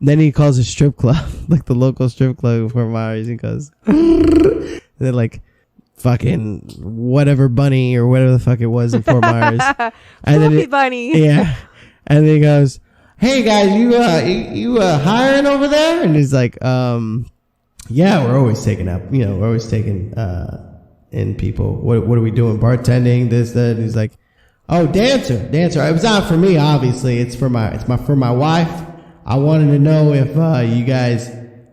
Then he calls a strip club, like the local strip club in Fort Myers. He goes, and then like fucking whatever bunny or whatever the fuck it was in Fort Myers. And then bunny. Yeah. And then he goes, hey guys, you hiring over there? And he's like, yeah, we're always taking up, we're always taking in people. What are we doing? Bartending, this, that. And he's like, oh, dancer. It was not for me, obviously. It's for my wife. I wanted to know if you guys,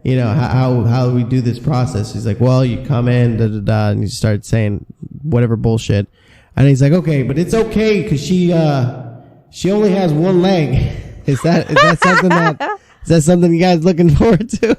how we do this process. He's like, well, you come in, da da da, and you start saying whatever bullshit. And he's like, okay, but it's okay because she only has one leg. Is that something you guys looking forward to?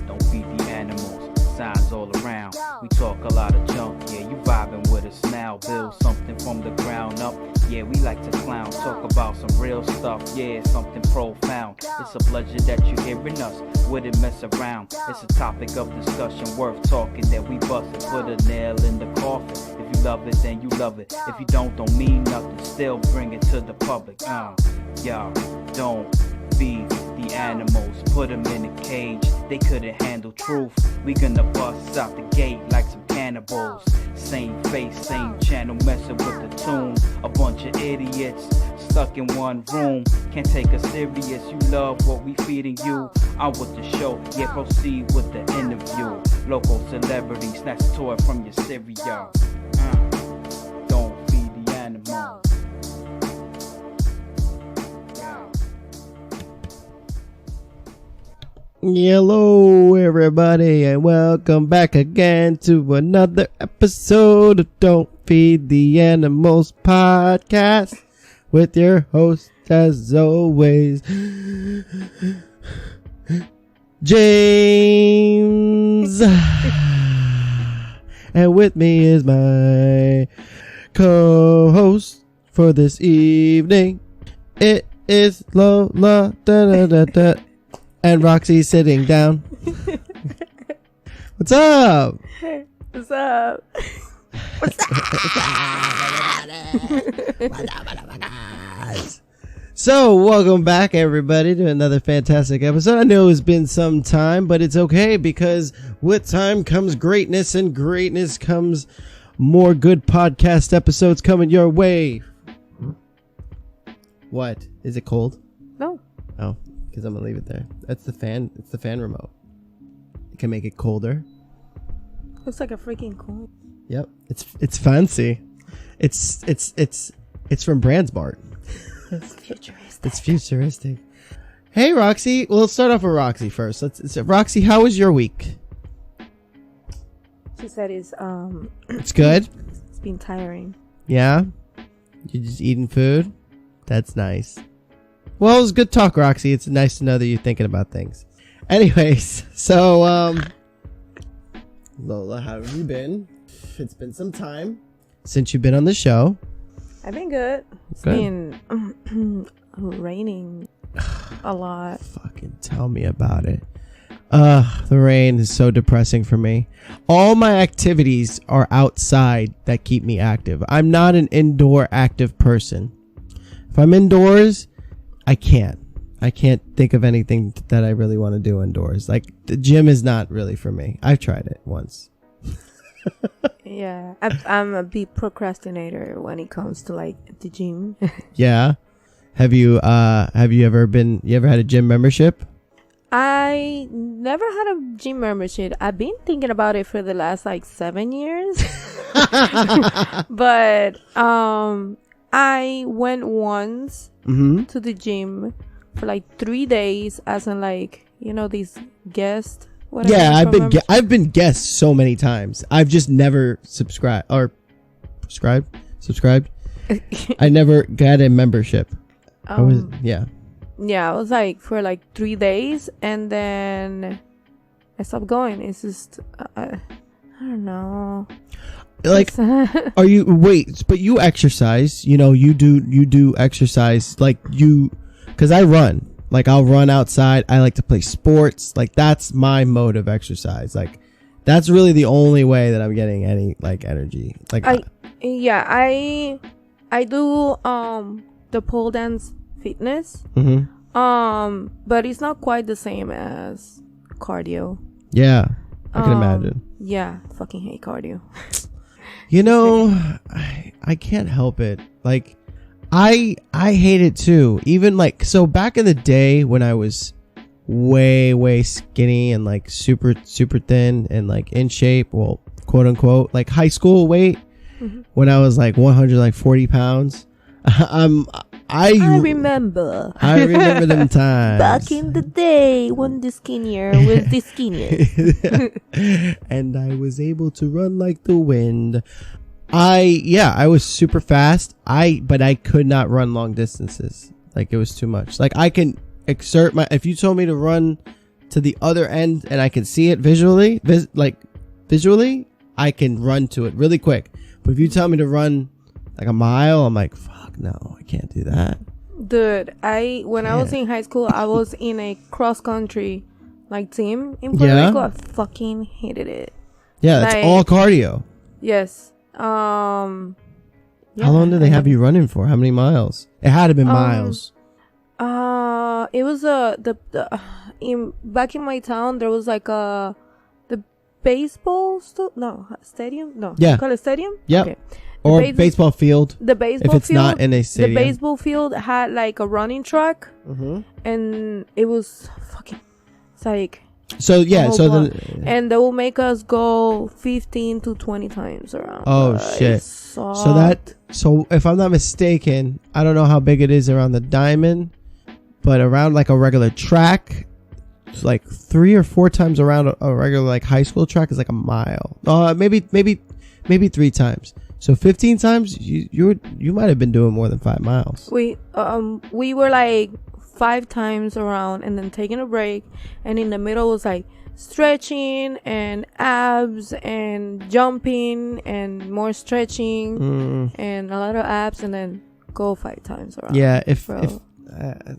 Don't feed the animals, signs all around. We talk a lot of junk, yeah, you vibing with us now. Build something from the ground up. Yeah, we like to clown, talk about some real stuff, yeah, something profound. It's a pleasure that you're hearing us, wouldn't mess around. It's a topic of discussion worth talking that we busted. Put a nail in the coffin. If you love it, then you love it. If you don't mean nothing. Still bring it to the public. Y'all, don't feed the animals. Put them in a cage. They couldn't handle truth. We gonna bust out the gate like some cannibals. Same face, same channel, messing with the tune. A bunch of idiots stuck in one room. Can't take us serious. You love what we feeding you. On with the show, yeah, proceed with the interview. Local celebrities snatch a toy from your cereal. Don't feed the animals. Hello everybody, and welcome back again to another episode of Don't Feed the Animals podcast with your host as always, James. And with me is my co-host for this evening. It is Lola and Roxy sitting down. What's up? What's up? So, welcome back, everybody, to another fantastic episode. I know it's been some time, but it's okay because with time comes greatness, and greatness comes more good podcast episodes coming your way. What? Is it cold? No. Oh, because I'm gonna leave it there. That's the fan. It's the fan remote. It can make it colder. Looks like a freaking cool. Yep, it's fancy. It's from Brandsmart. It's futuristic. It's futuristic. Hey, Roxy. Well, let's start off with Roxy first. Roxy, how was your week? She said it's It's good. It's been tiring. Yeah, you just eating food. That's nice. Well, it was good talk, Roxy. It's nice to know that you're thinking about things. Anyways, so Lola, how have you been? It's been some time since you've been on the show. I've been good. It's been raining a lot. Fucking tell me about it. The rain is so depressing for me. All my activities are outside that keep me active. I'm not an indoor active person. If I'm indoors, I can't think of anything that I really want to do indoors. Like, the gym is not really for me. I've tried it once. Yeah, I'm a big procrastinator when it comes to like the gym. Yeah. Have you ever had a gym membership? I never had a gym membership. I've been thinking about it for the last like 7 years. But I went once to the gym for like 3 days as in like, these guests. Yeah, I've been guest so many times. I've just never subscribed. I never got a membership. I was like for like 3 days, and then I stopped going. It's just I don't know. Like, are you but you exercise? You do exercise like you, because I run. Like, I'll run outside. I like to play sports. Like, that's my mode of exercise. Like, That's really the only way that I'm getting any like energy. Like I do the pole dance fitness. But it's not quite the same as cardio. Yeah, I can imagine. Yeah, fucking hate cardio. You know, I can't help it. Like, I hate it too. Even like, so back in the day when I was way skinny and like super thin and like in shape, well, quote unquote, like high school weight, when I was like 140 pounds, I remember them times. back in the day when the skinnier was the skinniest. And I was able to run like the wind. I was super fast. But I could not run long distances. Like, it was too much. Like, I can exert if you told me to run to the other end and I can see it visually, I can run to it really quick. But if you tell me to run like a mile, I'm like, fuck no, I can't do that. Dude, when I was in high school, I was in a cross country like team in Puerto Rico. I fucking hated it. Yeah, that's all cardio. Yes. How long did they have you running for? How many miles? It had to be miles. It was back in my town there was like the baseball stadium. No, yeah, call it stadium. Yeah, okay. Or baseball field. The baseball if it's field, not in a stadium. The baseball field had like a running track, and it was fucking. It's like. So yeah, and they will make us go 15 to 20 times around. Oh shit! So if I'm not mistaken, I don't know how big it is around the diamond, but around like a regular track, it's like 3 or 4 times around a regular like high school track is like a mile. Maybe 3 times. So 15 times, you might have been doing more than 5 miles. We were like 5 times around and then taking a break, and in the middle was like stretching and abs and jumping and more stretching and a lot of abs, and then go 5 times around. Yeah, if that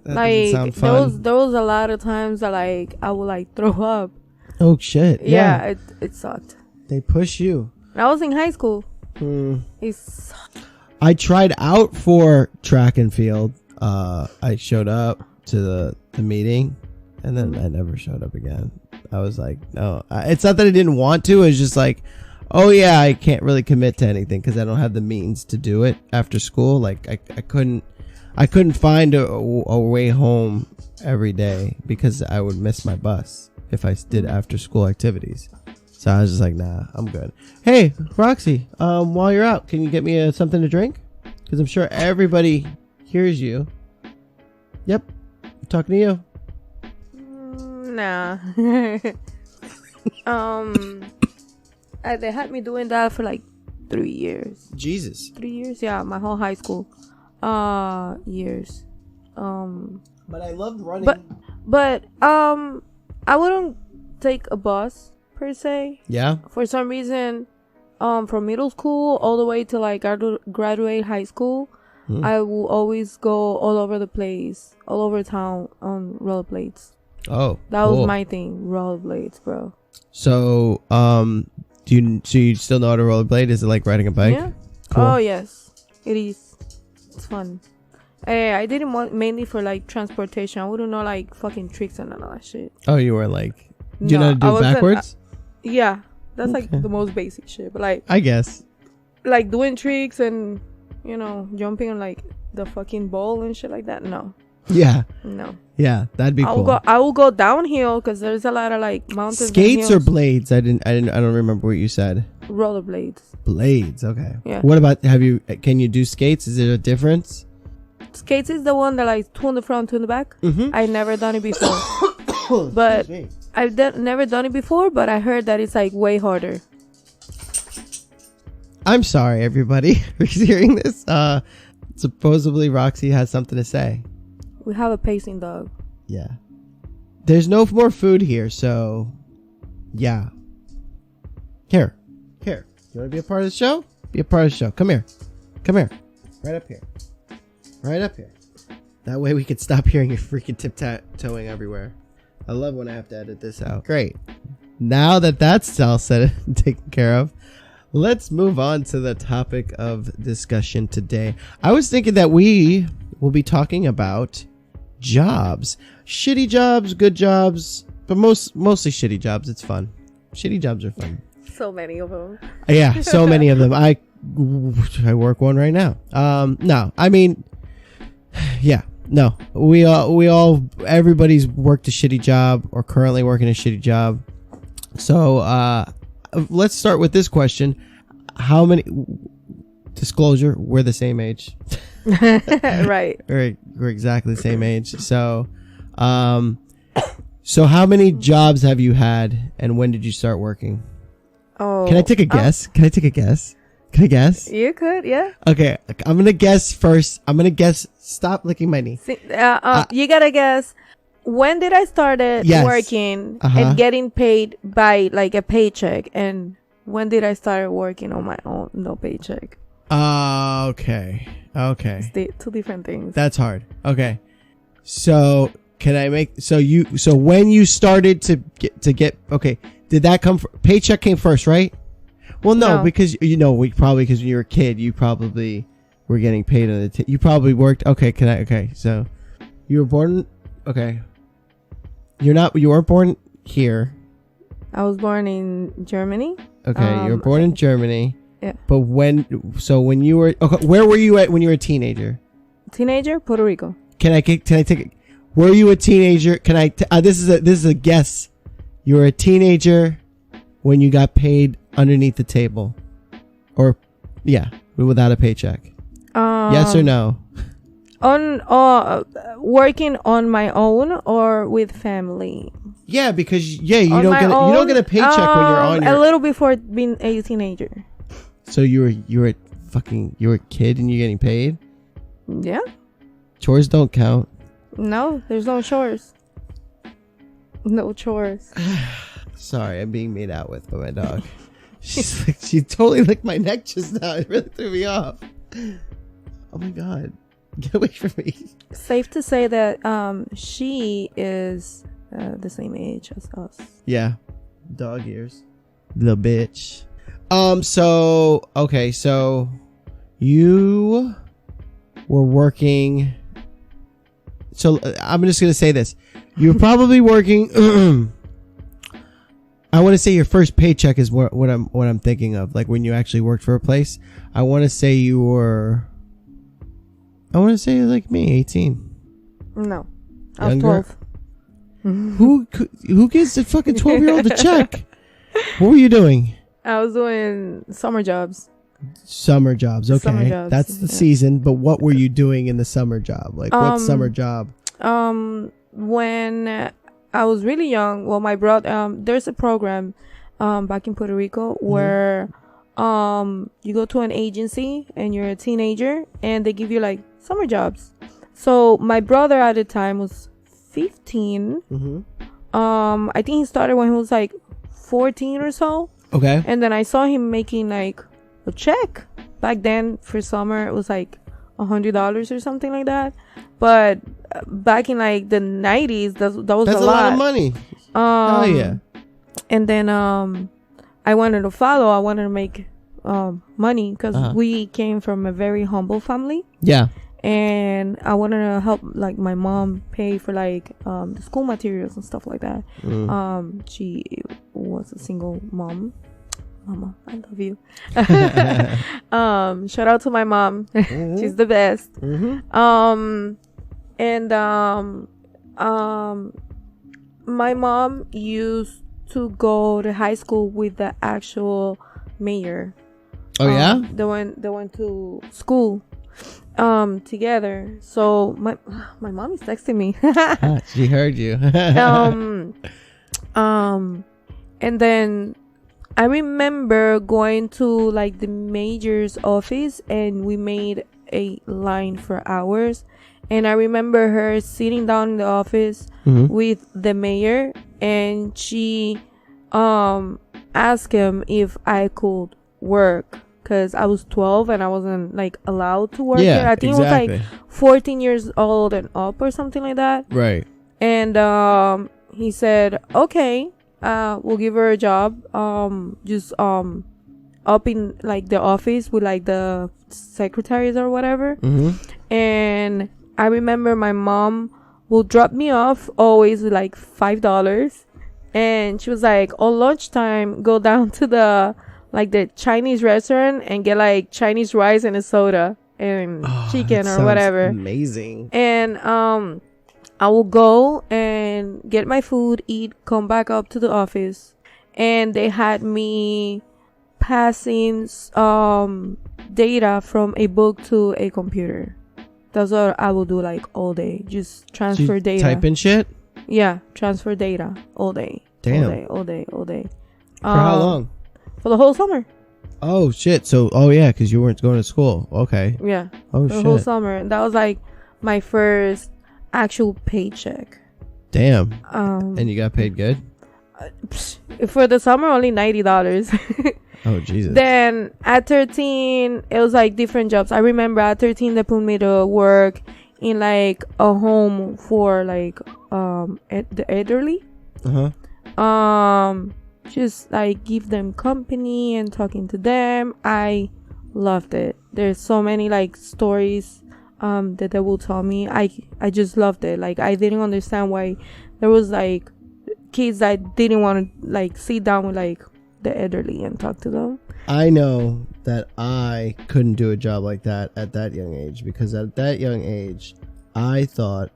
like sound fun. There was a lot of times that like I would like throw up. Oh shit! Yeah. It sucked. They push you. I was in high school. It sucked. I tried out for track and field. I showed up to the meeting, and then I never showed up again. I was like, no. It's not that I didn't want to. It's just like, oh yeah, I can't really commit to anything because I don't have the means to do it after school. Like I couldn't find a way home every day because I would miss my bus if I did after school activities. So I was just like, nah, I'm good. Hey, Roxy, while you're out, can you get me something to drink? Because I'm sure everybody hears you. Yep, I'm talking to you. Nah. They had me doing that for like 3 years. Jesus. 3 years, yeah, my whole high school years. But I loved running. But I wouldn't take a bus per se. Yeah. For some reason, from middle school all the way to like graduate high school, I will always go all over the place, all over town on rollerblades. Oh, that was my thing, rollerblades, bro. So, do you still know how to rollerblade? Is it like riding a bike? Yeah. Cool. Oh yes, it is. It's fun. I did it mainly for like transportation. I wouldn't know like fucking tricks and all that shit. Oh, you were like, do you know how to do backwards? Yeah, that's like the most basic shit. But like, I guess, like doing tricks and jumping on like the fucking ball and shit like that. No. Yeah. No. Yeah, that'd be cool. I will go downhill because there's a lot of like mountains. Skates or blades? I don't remember what you said. Rollerblades. Blades. Okay. Yeah. What about can you do skates? Is there a difference? Skates is the one that like 2 in the front, 2 in the back. I've never done it before. But I've never done it before, but I heard that it's like way harder. I'm sorry, everybody, for hearing this. Supposedly Roxy has something to say. We have a pacing dog. Yeah. There's no more food here, so yeah. Here. You want to be a part of the show? Be a part of the show. Come here. Right up here. That way we could stop hearing you freaking tiptoeing everywhere. I love when I have to edit this out. Great. now that that's all said and taken care of, let's move on to the topic of discussion today. I was thinking that we will be talking about jobs. Shitty jobs, good jobs, but mostly shitty jobs. It's fun. Shitty jobs are fun. So many of them. Yeah, so many of them. I work one right now. No, I mean, yeah, no. We all, everybody's worked a shitty job or currently working a shitty job. So, let's start with this question. How many, disclosure, we're the same age. Right. We're exactly the same age. So, so how many jobs have you had and when did you start working? Oh. Can I take a guess? Can I take a guess? Can I guess? You could, yeah. Okay, I'm going to guess first. I'm going to guess. Stop licking my knee. See, you gotta guess. When did I started working and getting paid by like a paycheck? And when did I start working on my own, no paycheck? Okay. It's two different things. That's hard. Okay. So can I make, so when you started to get, okay, did that come, paycheck came first, right? Well, no, because, because when you were a kid, you probably were getting paid on you probably worked. Okay. So you were born, okay. You weren't born here. I was born in Germany. Okay. You were born in Germany. Yeah. But when you were, okay, where were you at when you were a teenager? Puerto Rico. Can I take it? Were you a teenager? This is a guess. You were a teenager when you got paid underneath the table, or without a paycheck. Yes or no? On working on my own or with family. Yeah, because you don't get a paycheck when you're on your. A little before being a teenager. So you were a kid and you're getting paid. Yeah. Chores don't count. No, there's no chores. No chores. Sorry, I'm being made out with by my dog. She totally licked my neck just now. It really threw me off. Oh my god. Get away from me. Safe to say that she is the same age as us. Yeah. Dog ears. The bitch. So you were working. So I'm just going to say this. You're probably working. I want to say your first paycheck is what I'm thinking of. Like when you actually worked for a place. I want to say you were. I want to say like me, 18. No, I was 12. Who gives the fucking 12-year-old a check? What were you doing? I was doing summer jobs. Summer jobs, okay. Summer jobs, that's the season. But what were you doing in the summer job? Like what summer job? When I was really young, well, my brother, there's a program back in Puerto Rico where you go to an agency and you're a teenager and they give you like summer jobs. So my brother at the time was 15. I think he started when he was like 14 or so. Okay. And then I saw him making like a check. Back then for summer it was like $100 or something like that. But back in like the 90s, that's a lot of money. Oh yeah. And then I wanted to follow. I wanted to make money because we came from a very humble family. Yeah. And I wanted to help like my mom pay for like the school materials and stuff like that. She was a single mom. Mama, I love you. Shout out to my mom. She's the best. My mom used to go to high school with the actual mayor. Oh yeah? They went to school together. So my mom is texting me. She heard you. And then I remember going to like the mayor's office and we made a line for hours. And I remember her sitting down in the office with the mayor, and she asked him if I could work because I was 12 and I wasn't like allowed to work there. I think exactly. it was like 14 years old and up or something like that. Right. And he said, okay. will give her a job, just up in like the office with like the secretaries or whatever. And I remember my mom will drop me off always with like $5, and she was like, on lunchtime, go down to the Chinese restaurant and get like Chinese rice and a soda and chicken or whatever. Amazing. And I will go and get my food, eat, come back up to the office, and they had me passing data from a book to a computer. That's what I will do like all day. Just transfer data. Type in shit? Yeah, transfer data all day. Damn. All day. For how long? For the whole summer. Oh shit. So yeah, because you weren't going to school. Okay. Yeah. Oh for shit. The whole summer. And that was like my first actual paycheck. Damn. And you got paid good? For the summer, only $90. Oh Jesus. Then at 13, it was like different jobs. I remember at 13 they put me to work in like a home for like the elderly. Just like give them company and talking to them. I loved it. There's so many like stories that they will tell me. I just loved it. Like I didn't understand why there was like kids that didn't want to like sit down with like the elderly and talk to them. I know that I couldn't do a job like that at that young age, because at that young age I thought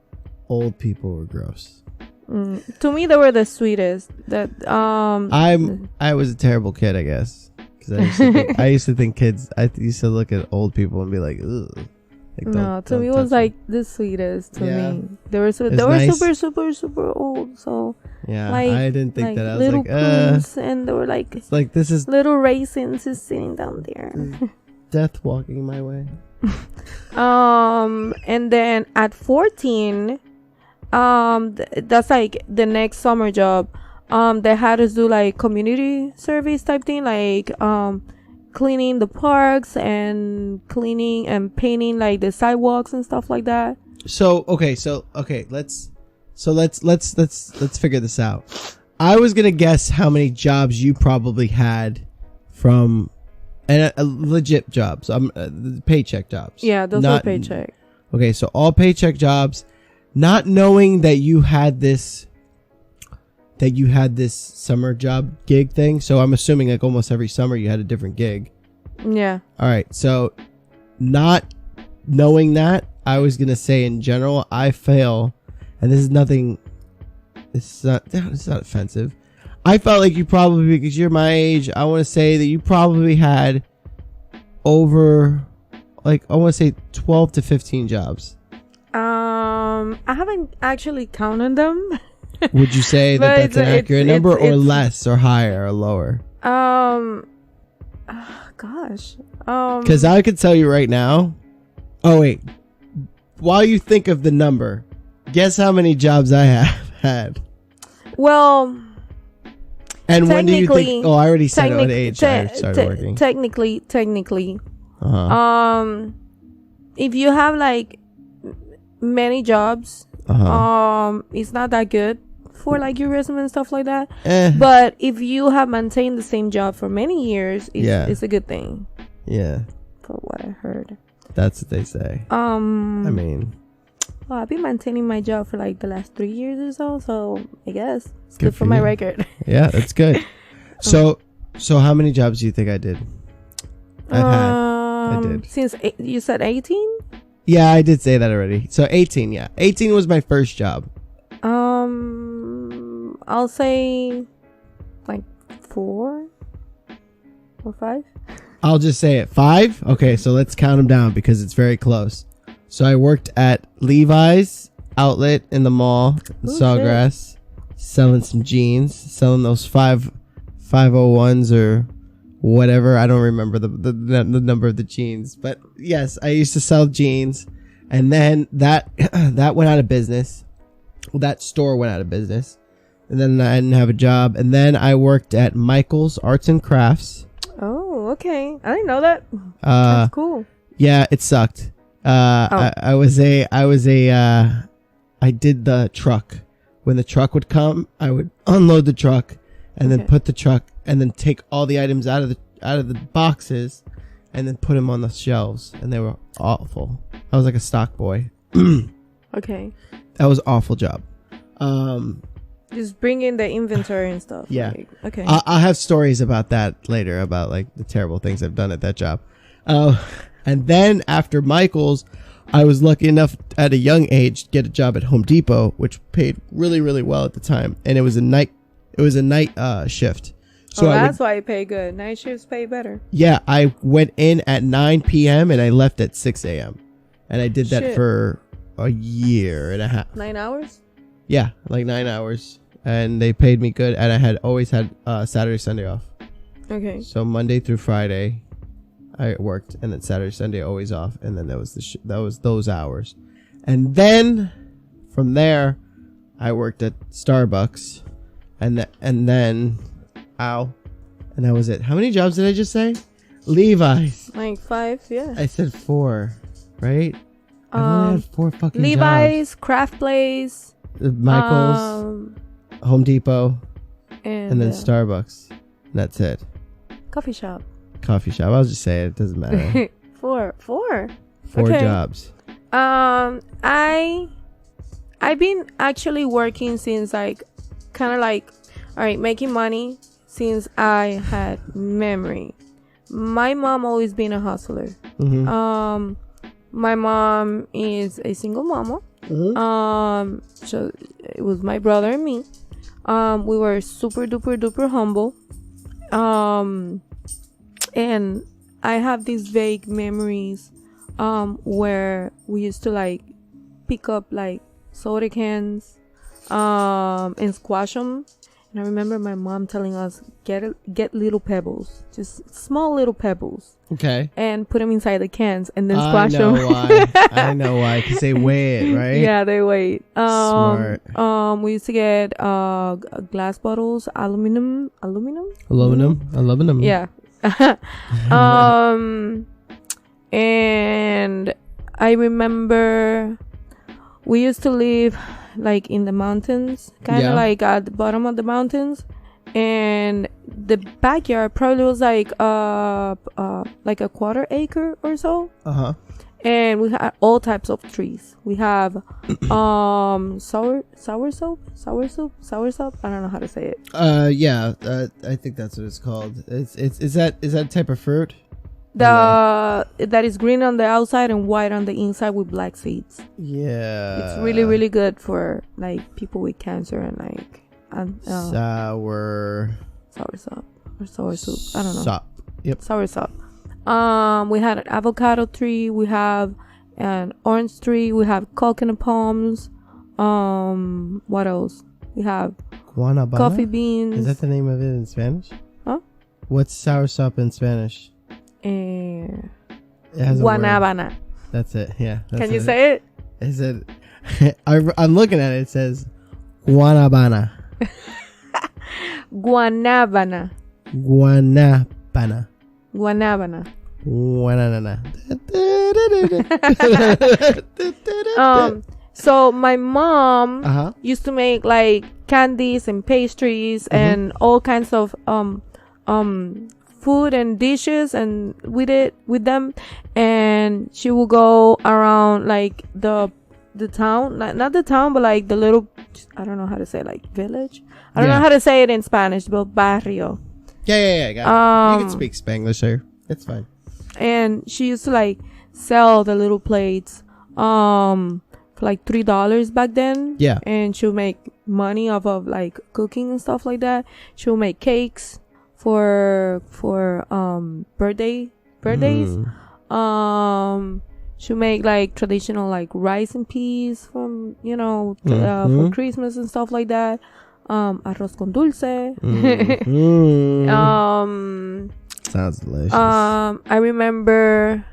old people were gross. To me they were the sweetest. That I was a terrible kid, I guess, because I used to think kids. I used to look at old people and be like, ugh. Like, no, to me it was like the sweetest to me. They were nice. super old. So yeah, like, I didn't think like that. I was little like, prunes, and they were like, it's like this is little raisins just sitting down there. Death walking my way. And then at 14, that's like the next summer job. They had us do like community service type thing, like cleaning the parks and cleaning and painting like the sidewalks and stuff like that. Let's figure this out. I was gonna guess how many jobs you probably had from legit jobs, paycheck jobs. Yeah, those were paycheck. Okay, so all paycheck jobs, not knowing that you had this summer job gig thing. So I'm assuming like almost every summer you had a different gig. Yeah. All right. So not knowing that, I was going to say in general, I fail. And this is nothing. It's not offensive. I felt like you probably, because you're my age, I want to say that you probably had over, like, I want to say 12 to 15 jobs. I haven't actually counted them. Would you say that that's an accurate number, or less, or higher, or lower? Gosh. Because I could tell you right now. Oh wait, while you think of the number, guess how many jobs I have had. Well. And when do you think? Oh, I already said what age I started working. Technically. If you have like many jobs, it's not that good for like your resume and stuff like that. But if you have maintained the same job for many years, it's a good thing. Yeah. For what I heard. That's what they say. I mean, well, I've been maintaining my job for like the last 3 years or so I guess it's good for my record. Yeah, that's good. So how many jobs do you think I did? I did. Since you said 18? Yeah, I did say that already. So 18, yeah. 18 was my first job. I'll say like 4 or 5. I'll just say it. 5? Okay, so let's count them down because it's very close. So I worked at Levi's outlet in the mall in Sawgrass, selling some jeans, selling those 501s or whatever. I don't remember the number of the jeans, but yes, I used to sell jeans, and then that went out of business. Well, that store went out of business, and then I didn't have a job, and then I worked at Michael's Arts and Crafts. Oh, okay. I didn't know that. That's cool. Yeah, it sucked. I did the truck. When the truck would come, I would unload the truck, and then put the truck, and then take all the items out of the boxes, and then put them on the shelves. And they were awful. I was like a stock boy. Okay. That was an awful job. Just bring in the inventory and stuff. Yeah. Like, okay. I'll have stories about that later, about like the terrible things I've done at that job. And then after Michael's, I was lucky enough at a young age to get a job at Home Depot, which paid really, really well at the time. And it was a night shift. So that's why it pay good. Night shifts pay better. Yeah. I went in at 9 p.m. and I left at 6 a.m. And I did that for a year and a half. 9 hours? Yeah. Like 9 hours. And they paid me good. And I had always had Saturday, Sunday off. Okay. So Monday through Friday, I worked, and then Saturday, Sunday always off, and then that was those hours, and then from there, I worked at Starbucks, and then that was it. How many jobs did I just say? Levi's. Like 5, yeah. I said 4, right? I only had 4 fucking Levi's, jobs. Craft Place, Michael's, Home Depot, and then Starbucks. And that's it. Coffee shop. I'll just say it doesn't matter. 4 okay. Jobs. I've been actually working since like kind of like, all right, making money since I had memory. My mom always been a hustler. Mm-hmm. My mom is a single mama. Mm-hmm. So it was my brother and me. We were super duper duper humble. And I have these vague memories where we used to like pick up like soda cans and squash them. And I remember my mom telling us get little pebbles, just small little pebbles. Okay. And put them inside the cans and then squash them. I know why, because they weigh it, right? Yeah, they weigh it. Smart. We used to get glass bottles, aluminum. Yeah. And I remember we used to live like in the mountains, kind of like at the bottom of the mountains, and the backyard probably was like a quarter acre or so. And we had all types of trees. We have sour soap. I don't know how to say it. I think that's what it's called. Is that a type of fruit? That is green on the outside and white on the inside with black seeds. Yeah. It's really, really good for like people with cancer and like sour sop or sour soup. I don't know. Sop. Yep. Sour sop. We had an avocado tree. We have an orange tree. We have coconut palms. What else? We have Guanabana? Coffee beans. Is that the name of it in Spanish? Huh? What's sour sop in Spanish? It has Guanabana. That's it. Yeah. Can you say it? Is it? I'm looking at it. It says Guanabana. Guanabana. Guanabana. Guanabana. So my mom used to make like candies and pastries and all kinds of food and dishes and with them, and she will go around like the town, not the town, but like the little, I don't know how to say, like village. I don't know how to say it in Spanish, but barrio. Yeah. Got it. You can speak Spanglish here. It's fine. And she used to like sell the little plates for like $3 back then. Yeah. And she'll make money off of like cooking and stuff like that. She'll make cakes for birthdays. She'll make like traditional like rice and peas from for Christmas and stuff like that. Arroz con dulce. Sounds delicious. I remember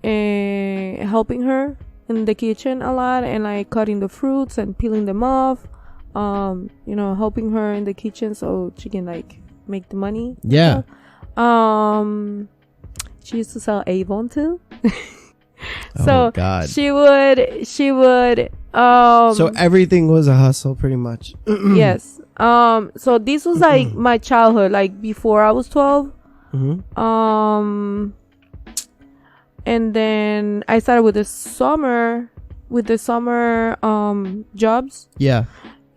helping her in the kitchen a lot and like cutting the fruits and peeling them off. Helping her in the kitchen so she can like make the money. Yeah. She used to sell Avon too. So God. she would so everything was a hustle pretty much. Yes. So this was like my childhood, like before I was 12. And then I started with the summer jobs. Yeah.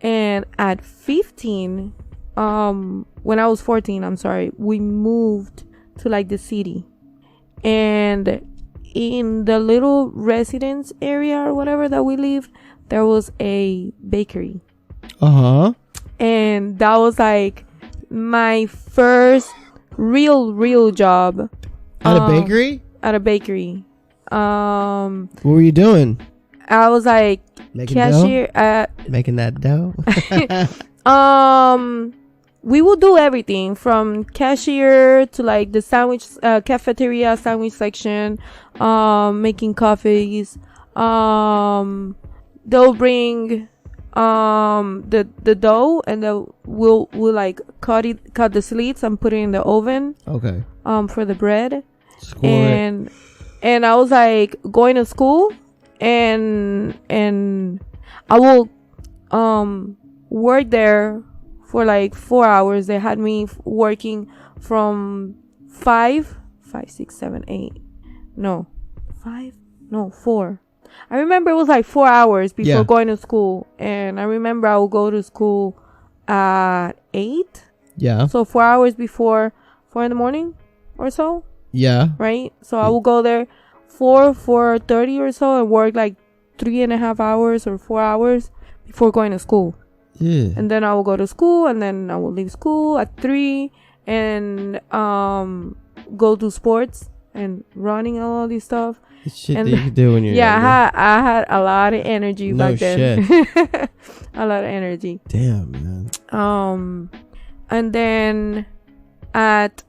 And at 15, when I was 14, I'm sorry, we moved to like the city. And in the little residence area or whatever that we lived, there was a bakery. And that was like my first real job. At a bakery? At a bakery. What were you doing? I was like Making cashier. Making that dough? We would do everything from cashier to like the sandwich cafeteria sandwich section, making coffees. They'll bring the dough, and we'll like cut the slits and put it in the oven. Okay. For the bread. Score and I was like going to school, and I will work there for like 4 hours. They had me working from 4. I remember it was like 4 hours before going to school, and I remember I would go to school at 8. Yeah. So 4 hours before 4 in the morning or so. Yeah. Right. So I will go there 4:30 or so and work like 3.5 hours or 4 hours before going to school. Yeah. And then I will go to school, and then I will leave school at 3 and go to sports and running and all this stuff. Shit and that you could do when you're I had a lot of energy back then. Shit. A lot of energy. Damn, man. And then at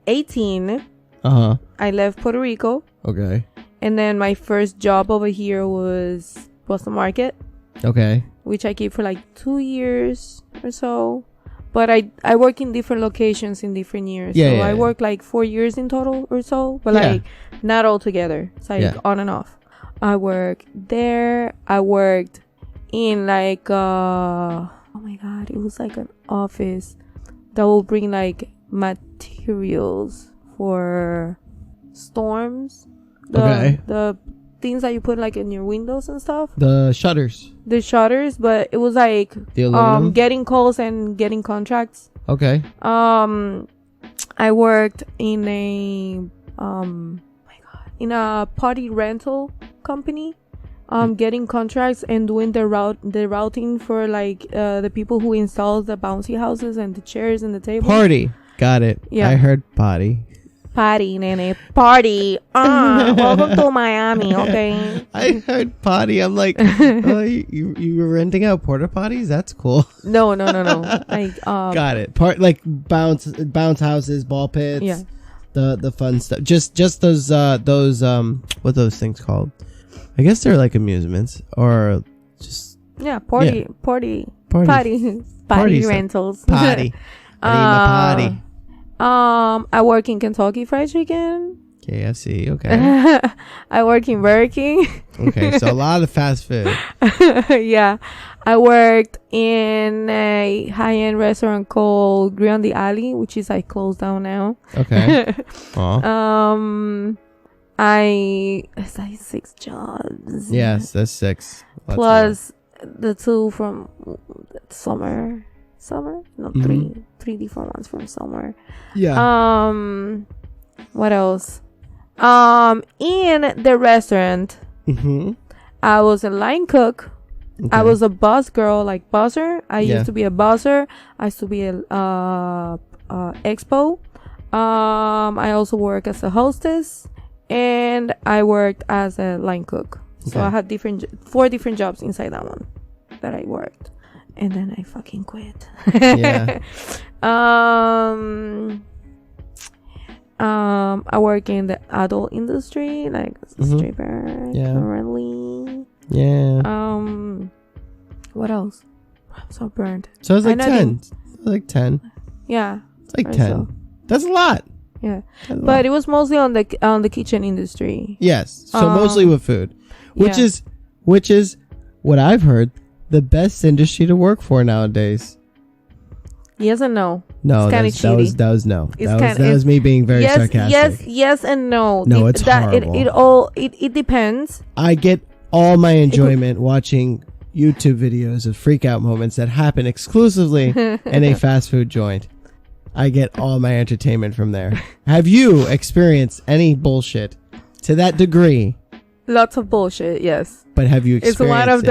18, I left Puerto Rico. Okay. And then my first job over here was Boston Market. Okay. Which I keep for like 2 years or so. But I work in different locations in different years. Yeah, so yeah, I work like 4 years in total or so. But like not all together. It's like on and off. I worked there. I worked in like oh my god, it was like an office that will bring like materials for storms. The things that you put like in your windows and stuff. The shutters. But it was like getting calls and getting contracts. Okay. I worked in a party rental company. Getting contracts and doing the routing for like the people who install the bouncy houses and the chairs and the tables. Party. Got it. Yeah. I heard potty. Party, nene. Party. Welcome to Miami, okay? I heard potty. I'm like, oh, you were renting out porta potties? That's cool. No. Like, got it. Like bounce houses, ball pits. Yeah. The fun stuff. Just those what are those things called? I guess they're like amusements or just party rentals. Potty. I need my potty. I work in Kentucky Fried Chicken. KFC, okay. I work in Burger King. Okay, so a lot of fast food. Yeah. I worked in a high-end restaurant called Grill on the Alley, which is like closed down now. Okay. It's like 6 jobs. Yes, that's 6. Plus the 2 from summer. No, 3 different ones from somewhere. Yeah. What else? In the restaurant, I was a line cook. Okay. I was a boss girl, like buzzer. I used to be a buzzer. I used to be a expo. I also work as a hostess, and I worked as a line cook. Okay. So I had 4 different jobs inside that one that I worked. And then I fucking quit. Yeah. I work in the adult industry, like stripper currently. Yeah. What else? I'm so burned. So it's like 10. Like 10. Yeah. It's like 10. So. That's a lot. Yeah. But it was mostly on the kitchen industry. Yes. So mostly with food. Which is what I've heard the best industry to work for nowadays. Yes and no. No, it's kind of cheating. That was no. That was me being very sarcastic. Yes and no. No, it's horrible. It depends. I get all my enjoyment watching YouTube videos of freak out moments that happen exclusively in a fast food joint. I get all my entertainment from there. Have you experienced any bullshit to that degree? Lots of bullshit, yes. But have you experienced it's one of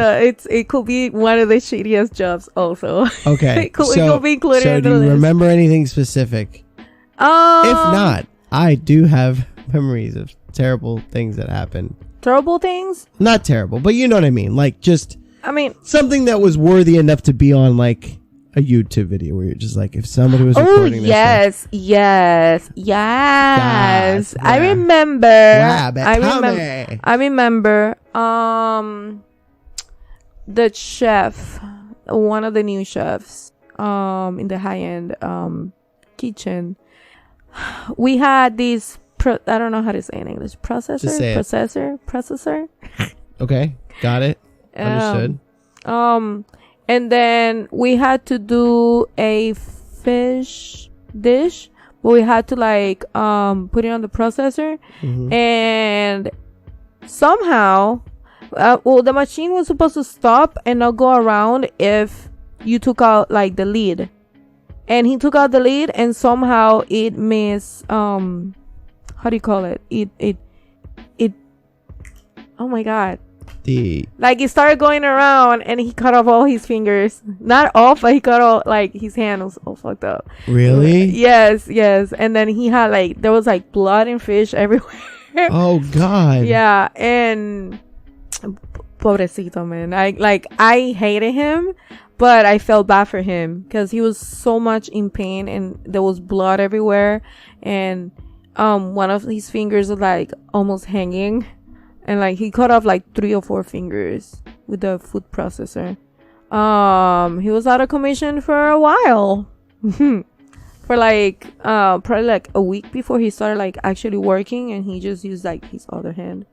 it could be one of the shittiest jobs also. Okay. it could be included so in the do you list. remember anything specific? If not, I do have memories of terrible things that happened. Terrible things? Not terrible, but you know what I mean. Like just something that was worthy enough to be on like a YouTube video where you're just like, if somebody was recording this. Yes. I remember. I remember. The chef, one of the new chefs, in the high end kitchen. We had this. I don't know how to say in English. Processor. Okay, got it. Understood. And then we had to do a fish dish, but we had to like put it on the processor, and somehow, the machine was supposed to stop and not go around if you took out like the lid, and he took out the lid, and somehow it missed. How do you call it? It. Oh my god. Like it started going around and he cut off all his fingers. Not off, but he cut off like his hand was all fucked up. Really? Yes. And then he had like there was like blood and fish everywhere. Oh god. Yeah, and pobrecito, man. I hated him, but I felt bad for him because he was so much in pain and there was blood everywhere, and one of his fingers was like almost hanging. And like he cut off like 3 or 4 fingers with the food processor. He was out of commission for a while. For like probably like a week before he started like actually working, and he just used like his other hand.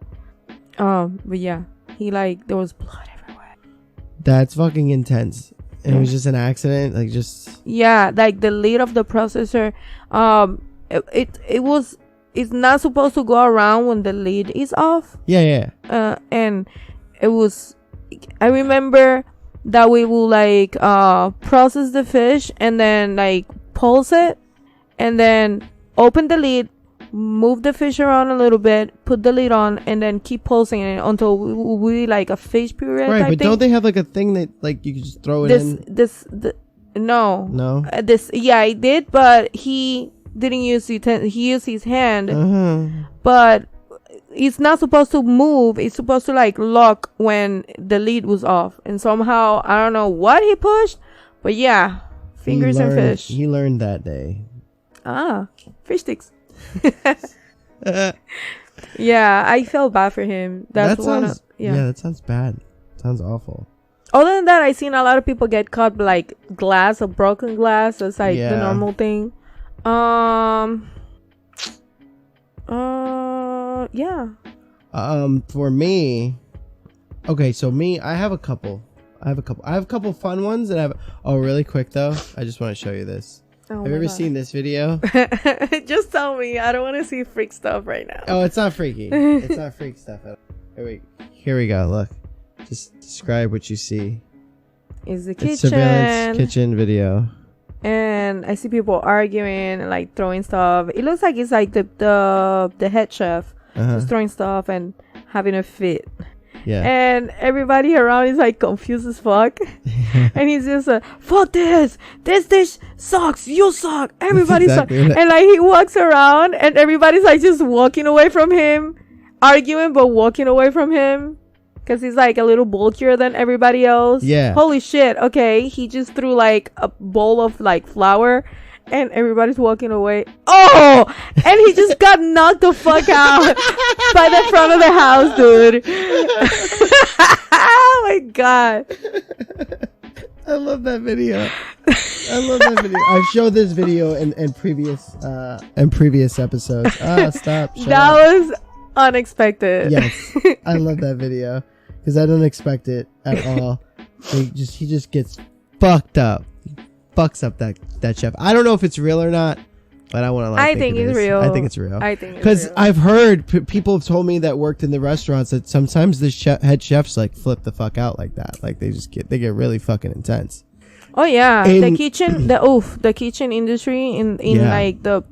But yeah, he like there was blood everywhere. That's fucking intense. It was just an accident, like just like the lid of the processor. It's not supposed to go around when the lid is off. Yeah. And it was. I remember that we will like process the fish and then like pulse it, and then open the lid, move the fish around a little bit, put the lid on, and then keep pulsing it until we like a fish puree. Right, but don't they have like a thing that like you can just throw it in? No. I did, but he didn't use it. He used his hand, but it's not supposed to move. It's supposed to like lock when the lid was off, and somehow I don't know what he pushed, but yeah, fingers and fish. He learned that day. Fish sticks. Yeah, I felt bad for him. That sounds bad. Sounds awful. Other than that, I seen a lot of people get caught like glass or broken glass. That's like the normal thing. For me, okay, so I have a couple fun ones, and really quick though, I just want to show you this. Have you ever seen this video? Just tell me. I don't want to see freak stuff right now. Oh, it's not freaky. It's not freak stuff. Here we go. Look, just describe what you see. It's the kitchen. It's surveillance kitchen video. And I see people arguing and like throwing stuff. It looks like it's like the head chef just throwing stuff and having a fit. Yeah. And everybody around is like confused as fuck. And he's just fuck this. This dish sucks. You suck. Everybody sucks. And like he walks around and everybody's like just walking away from him, arguing but walking away from him. Because he's like a little bulkier than everybody else. Yeah. Holy shit. Okay. He just threw like a bowl of like flour and everybody's walking away. Oh! And he just got knocked the fuck out by the front of the house, dude. Oh my god. I love that video. I've showed this video in previous episodes. Stop. That was unexpected. Yes. I love that video because I don't expect it at all. He just gets fucked up. fucks up that chef. I don't know if it's real or not, but I want to. I think it's real. I think it's real. I think because I've heard people have told me that worked in the restaurants that sometimes the head chefs like flip the fuck out like that. Like they get really fucking intense. Oh yeah, the kitchen industry in like the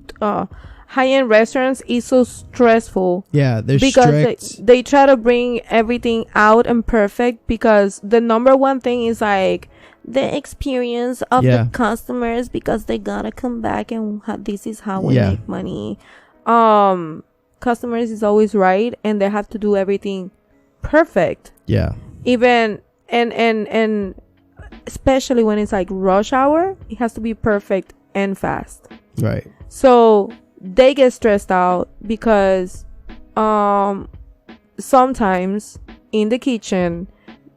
high-end restaurants is so stressful. Yeah, they're because strict. They try to bring everything out and perfect because the number one thing is like the experience of the customers because they gotta come back and this is how we make money. Customers is always right and they have to do everything perfect. Yeah. Even and especially when it's like rush hour, it has to be perfect and fast. Right. So they get stressed out because sometimes in the kitchen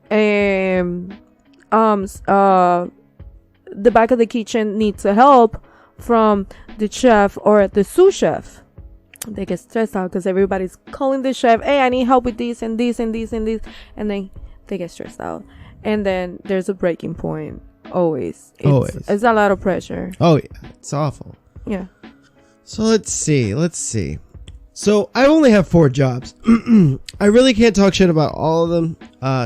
the back of the kitchen needs help from the chef or the sous chef. They get stressed out because everybody's calling the chef, hey, I need help with this and this and this and this, and then they get stressed out. And then there's a breaking point. Always. It's a lot of pressure. Oh, yeah. It's awful. Yeah. So let's see. So I only have 4 jobs. I really can't talk shit about all of them.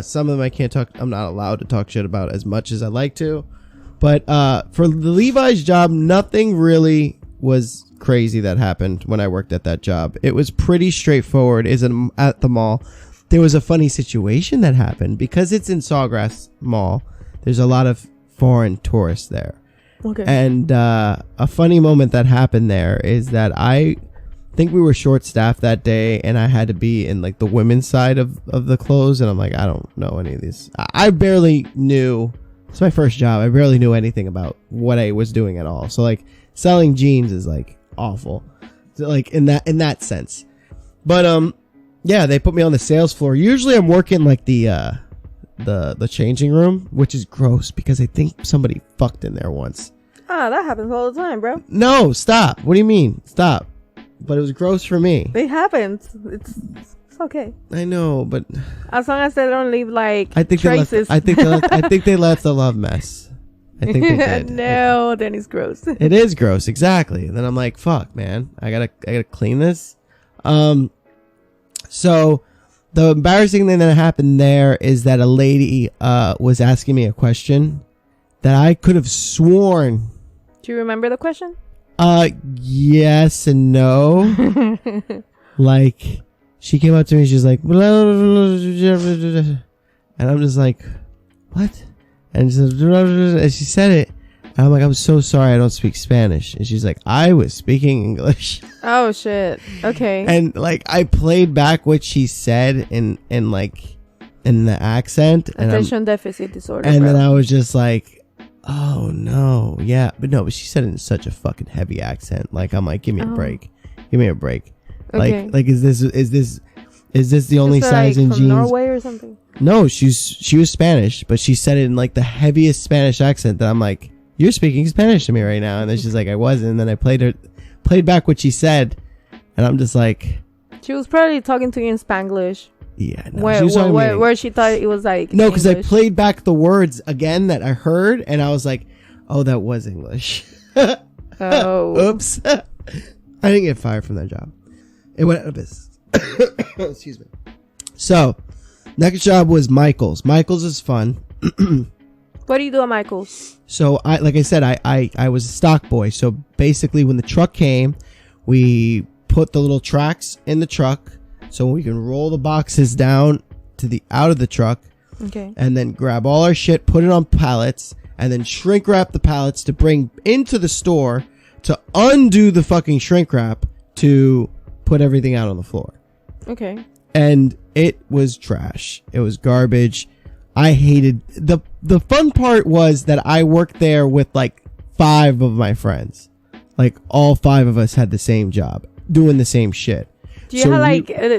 Some of them I'm not allowed to talk shit about as much as I like to. But for the Levi's job, nothing really was crazy that happened when I worked at that job. It was pretty straightforward. At the mall. There was a funny situation that happened because it's in Sawgrass Mall. There's a lot of foreign tourists there. Okay. And a funny moment that happened there is that I think we were short staffed that day and I had to be in like the women's side of the clothes. And I'm like, I don't know any of these. I barely knew. It's my first job. I barely knew anything about what I was doing at all. So like selling jeans is like awful. So, like in that sense. But yeah, they put me on the sales floor. Usually I'm working like the changing room, which is gross because I think somebody fucked in there once. Ah, that happens all the time, bro. No, stop. What do you mean? Stop. But it was gross for me. It happens. It's okay. I know, but as long as they don't leave like traces. I think they left a love mess. I think they did. No, then it's gross. It is gross, exactly. And then I'm like, fuck, man. I gotta clean this. So the embarrassing thing that happened there is that a lady was asking me a question that I could have sworn. Do you remember the question? Yes and no. Like, she came up to me, she's like, and I'm just like, what? And she said it. And I'm like, I'm so sorry, I don't speak Spanish. And she's like, I was speaking English. Oh shit. Okay. And like, I played back what she said in the accent. Attention deficit disorder. And then I was just like, oh no, yeah, but she said it in such a fucking heavy accent. Like I'm like, give me a break. Okay. Like is this the only size in from jeans? Norway or something? No, she was Spanish, but she said it in like the heaviest Spanish accent that I'm like, you're speaking Spanish to me right now. And then she's like, I wasn't. And then I played back what she said, and I'm just like, she was probably talking to you in Spanglish. Yeah, no, where she thought it was like no, because I played back the words again that I heard, and I was like, oh, that was English. Oh, oops. I didn't get fired from that job. It went out of business. Excuse me. So, next job was Michael's. Michael's is fun. What do you do at Michael's? So, like I said, I was a stock boy. So, basically, when the truck came, we put the little tracks in the truck so we can roll the boxes down to out of the truck. Okay. And then grab all our shit, put it on pallets, and then shrink wrap the pallets to bring into the store to undo the fucking shrink wrap to put everything out on the floor. Okay. And it was trash. It was garbage. I hated the fun part was that I worked there with like 5 of my friends. Like all 5 of us had the same job, doing the same shit. Do you have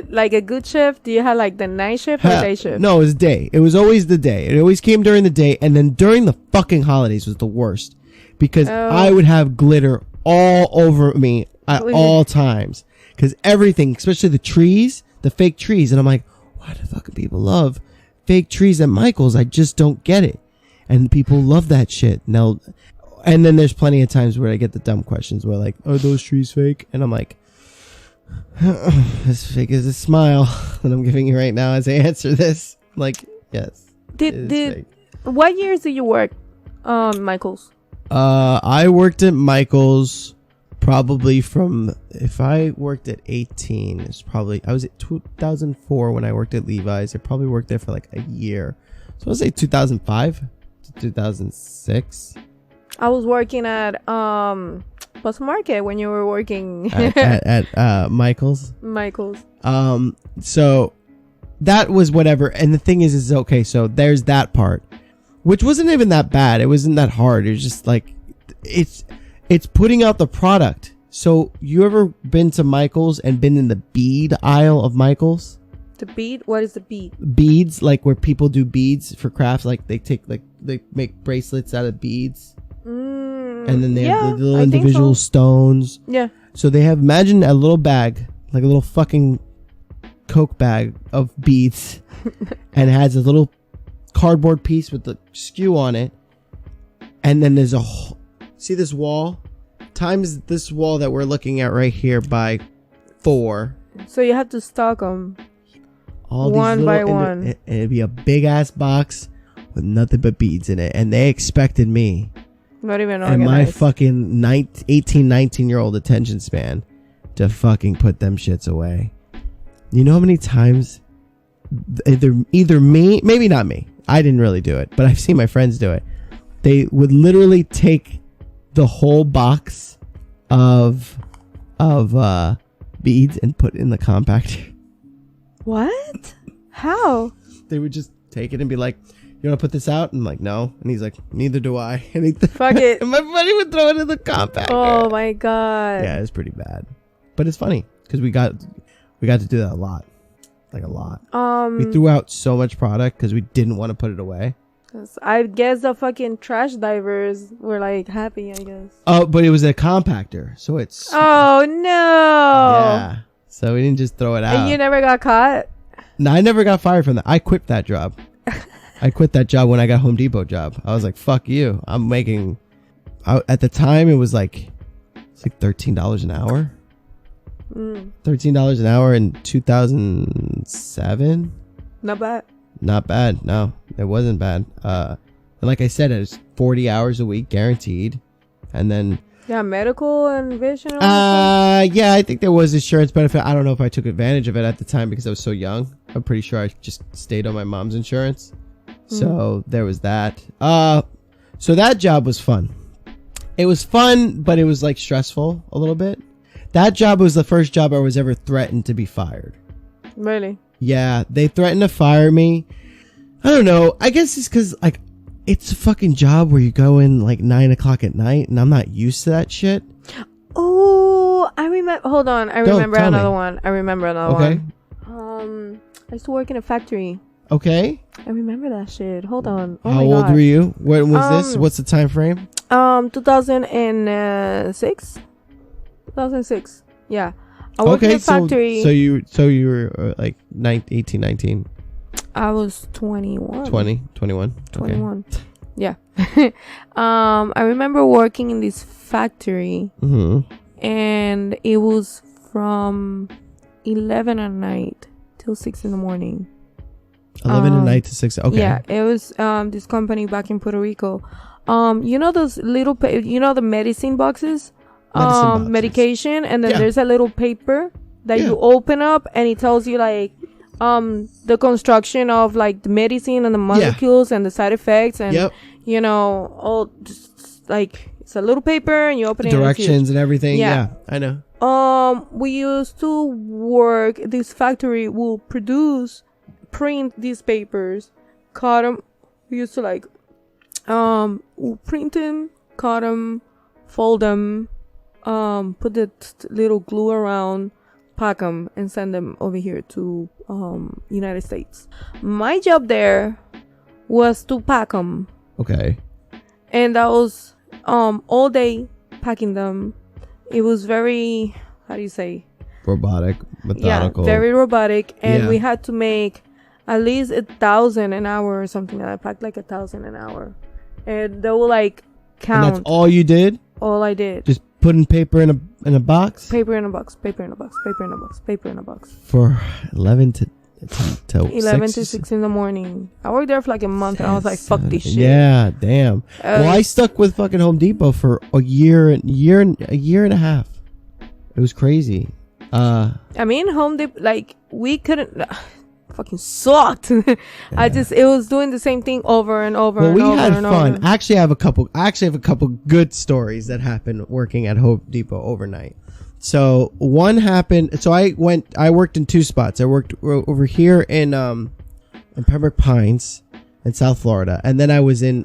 like a good shift? Do you have like the night shift or day shift? No, it was day. It was always the day. It always came during the day, and then during the fucking holidays was the worst because I would have glitter all over me at all times. Because everything, especially the trees, the fake trees, and I'm like, why do fucking people love fake trees at Michael's? I just don't get it. And people love that shit. Now, And then there's plenty of times where I get the dumb questions where like, are those trees fake? And I'm like, as fake as a smile that I'm giving you right now as I answer this. I'm like, yes. What years did you work, Michael's? I worked at Michael's probably from, if I worked at 18, it's probably, I was at 2004 when I worked at Levi's. I probably worked there for like a year. So I'll say 2005 to 2006. I was working at Post Market when you were working at Michael's. Michael's. So that was whatever. And the thing is okay, so there's that part, which wasn't even that bad. It wasn't that hard. It was just like, it's putting out the product. So you ever been to Michael's and been in the bead aisle of Michael's? The bead? What is the bead? Beads, like where people do beads for crafts. Like they make bracelets out of beads. And then they have the little individual stones. Yeah. So they have, imagine a little bag, like a little fucking Coke bag of beads. And it has a little cardboard piece with the skew on it. And then there's see this wall? Times this wall that we're looking at right here by 4. So you have to stock them. All one these by one. And it'd be a big ass box with nothing but beads in it. And they expected me. Not even and my fucking 18, 19-year-old attention span to fucking put them shits away. You know how many times either me, maybe not me, I didn't really do it, but I've seen my friends do it. They would literally take the whole box of beads and put it in the compactor. What? How? They would just take it and be like, you want to put this out? And I'm like, no. And he's like, neither do I. And fuck it. And my buddy would throw it in the compactor. Oh my god. Yeah, it's pretty bad, but it's funny because we got to do that a lot, like a lot. We threw out so much product because we didn't want to put it away. I guess the fucking trash divers were like happy, I guess. Oh, but it was a compactor, so it's. Oh no. Yeah. So we didn't just throw it out. And you never got caught? No, I never got fired from that. I quit that job. I quit that job when I got Home Depot job. I was like, fuck you. I'm making, at the time it was like, it's like $13 an hour. $13 an hour in 2007. Not bad. Not bad. No, it wasn't bad. And like I said, it was 40 hours a week guaranteed. And then. Yeah, medical and vision. Yeah, I think there was insurance benefit. I don't know if I took advantage of it at the time because I was so young. I'm pretty sure I just stayed on my mom's insurance. So there was that. So that job was fun. It was fun, but it was like stressful a little bit. That job was the first job I was ever threatened to be fired. Really? Yeah, they threatened to fire me. I don't know. I guess it's because like it's a fucking job where you go in like 9 o'clock at night, and I'm not used to that shit. Oh, I remember. Hold on, I remember another one. I Okay. I used to work in a factory. Okay. I remember that shit. Hold on. Oh How old were you? When was this? What's the time frame? 2006. 2006. Yeah. I worked in a factory. So you were like 18, 19. I was 21. 21. Okay. Yeah. I remember working in this factory. And it was from 11 at night till 6 in the morning. 11 at night to 6. Okay. Yeah, it was this company back in Puerto Rico. You know those little the medicine boxes? Medication, and then there's a little paper that you open up and it tells you like the construction of like the medicine and the molecules and the side effects and you know all just, like it's a little paper and you open directions and everything. Yeah, I know. We used to work, this factory will print these papers, cut them. We used to like we'll print them, cut them, fold them, put the little glue around, pack them, and send them over here to United States. My job there was to pack them. Okay. And that was all day packing them. It was very, how do you say? Robotic, methodical. Yeah, very robotic. And we had to make at least 1,000 an hour or something. I packed like 1,000 an hour. And they were like count. And that's all you did? All I did. Just putting paper in a box? Paper in a box. Paper in a box. Paper in a box. Paper in a box. For 11 to 11 to 6 in the morning. I worked there for like a month, and I was like, "Fuck this shit." Yeah, damn. Well, I stuck with fucking Home Depot for a year and a half. It was crazy. I mean, Home Depot, like, we couldn't. Fucking sucked. It was doing the same thing over and over and over. Well, we had fun. Over. I have a couple good stories that happened working at Home Depot overnight. So one happened. So I worked in two spots. I worked over here in Pembroke Pines in South Florida, and then I was at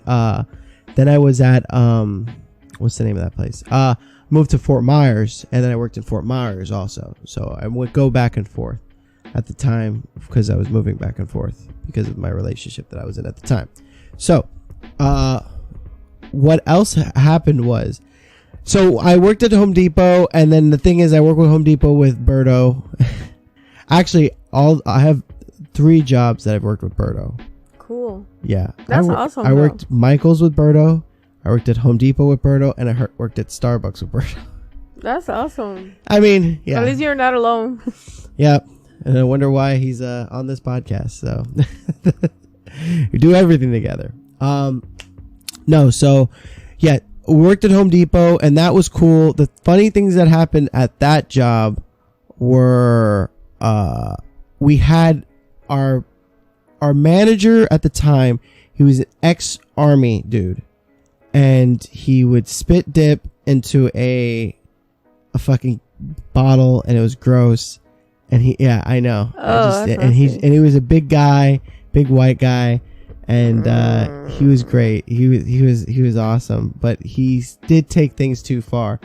what's the name of that place? Moved to Fort Myers, and then I worked in Fort Myers also. So I would go back and forth at the time because I was moving back and forth because of my relationship that I was in at the time. So what else happened was, so I worked at Home Depot, and then the thing is, I work with Home Depot with Berto. Actually, I have 3 jobs that I've worked with Berto. Cool. Yeah, that's awesome. I worked Michael's with Berto. I worked at Home Depot with Berto, and I worked at Starbucks with Berto. That's awesome. I mean, yeah. At least you're not alone. Yeah, and I wonder why he's on this podcast. So we do everything together. No, so yeah. We worked at Home Depot, and that was cool. The funny things that happened at that job were we had our manager at the time. He was an ex-army dude, and he would spit dip into a fucking bottle, and it was gross. And I know. And he was a big guy, big white guy. And he was great. He was awesome, but he did take things too far.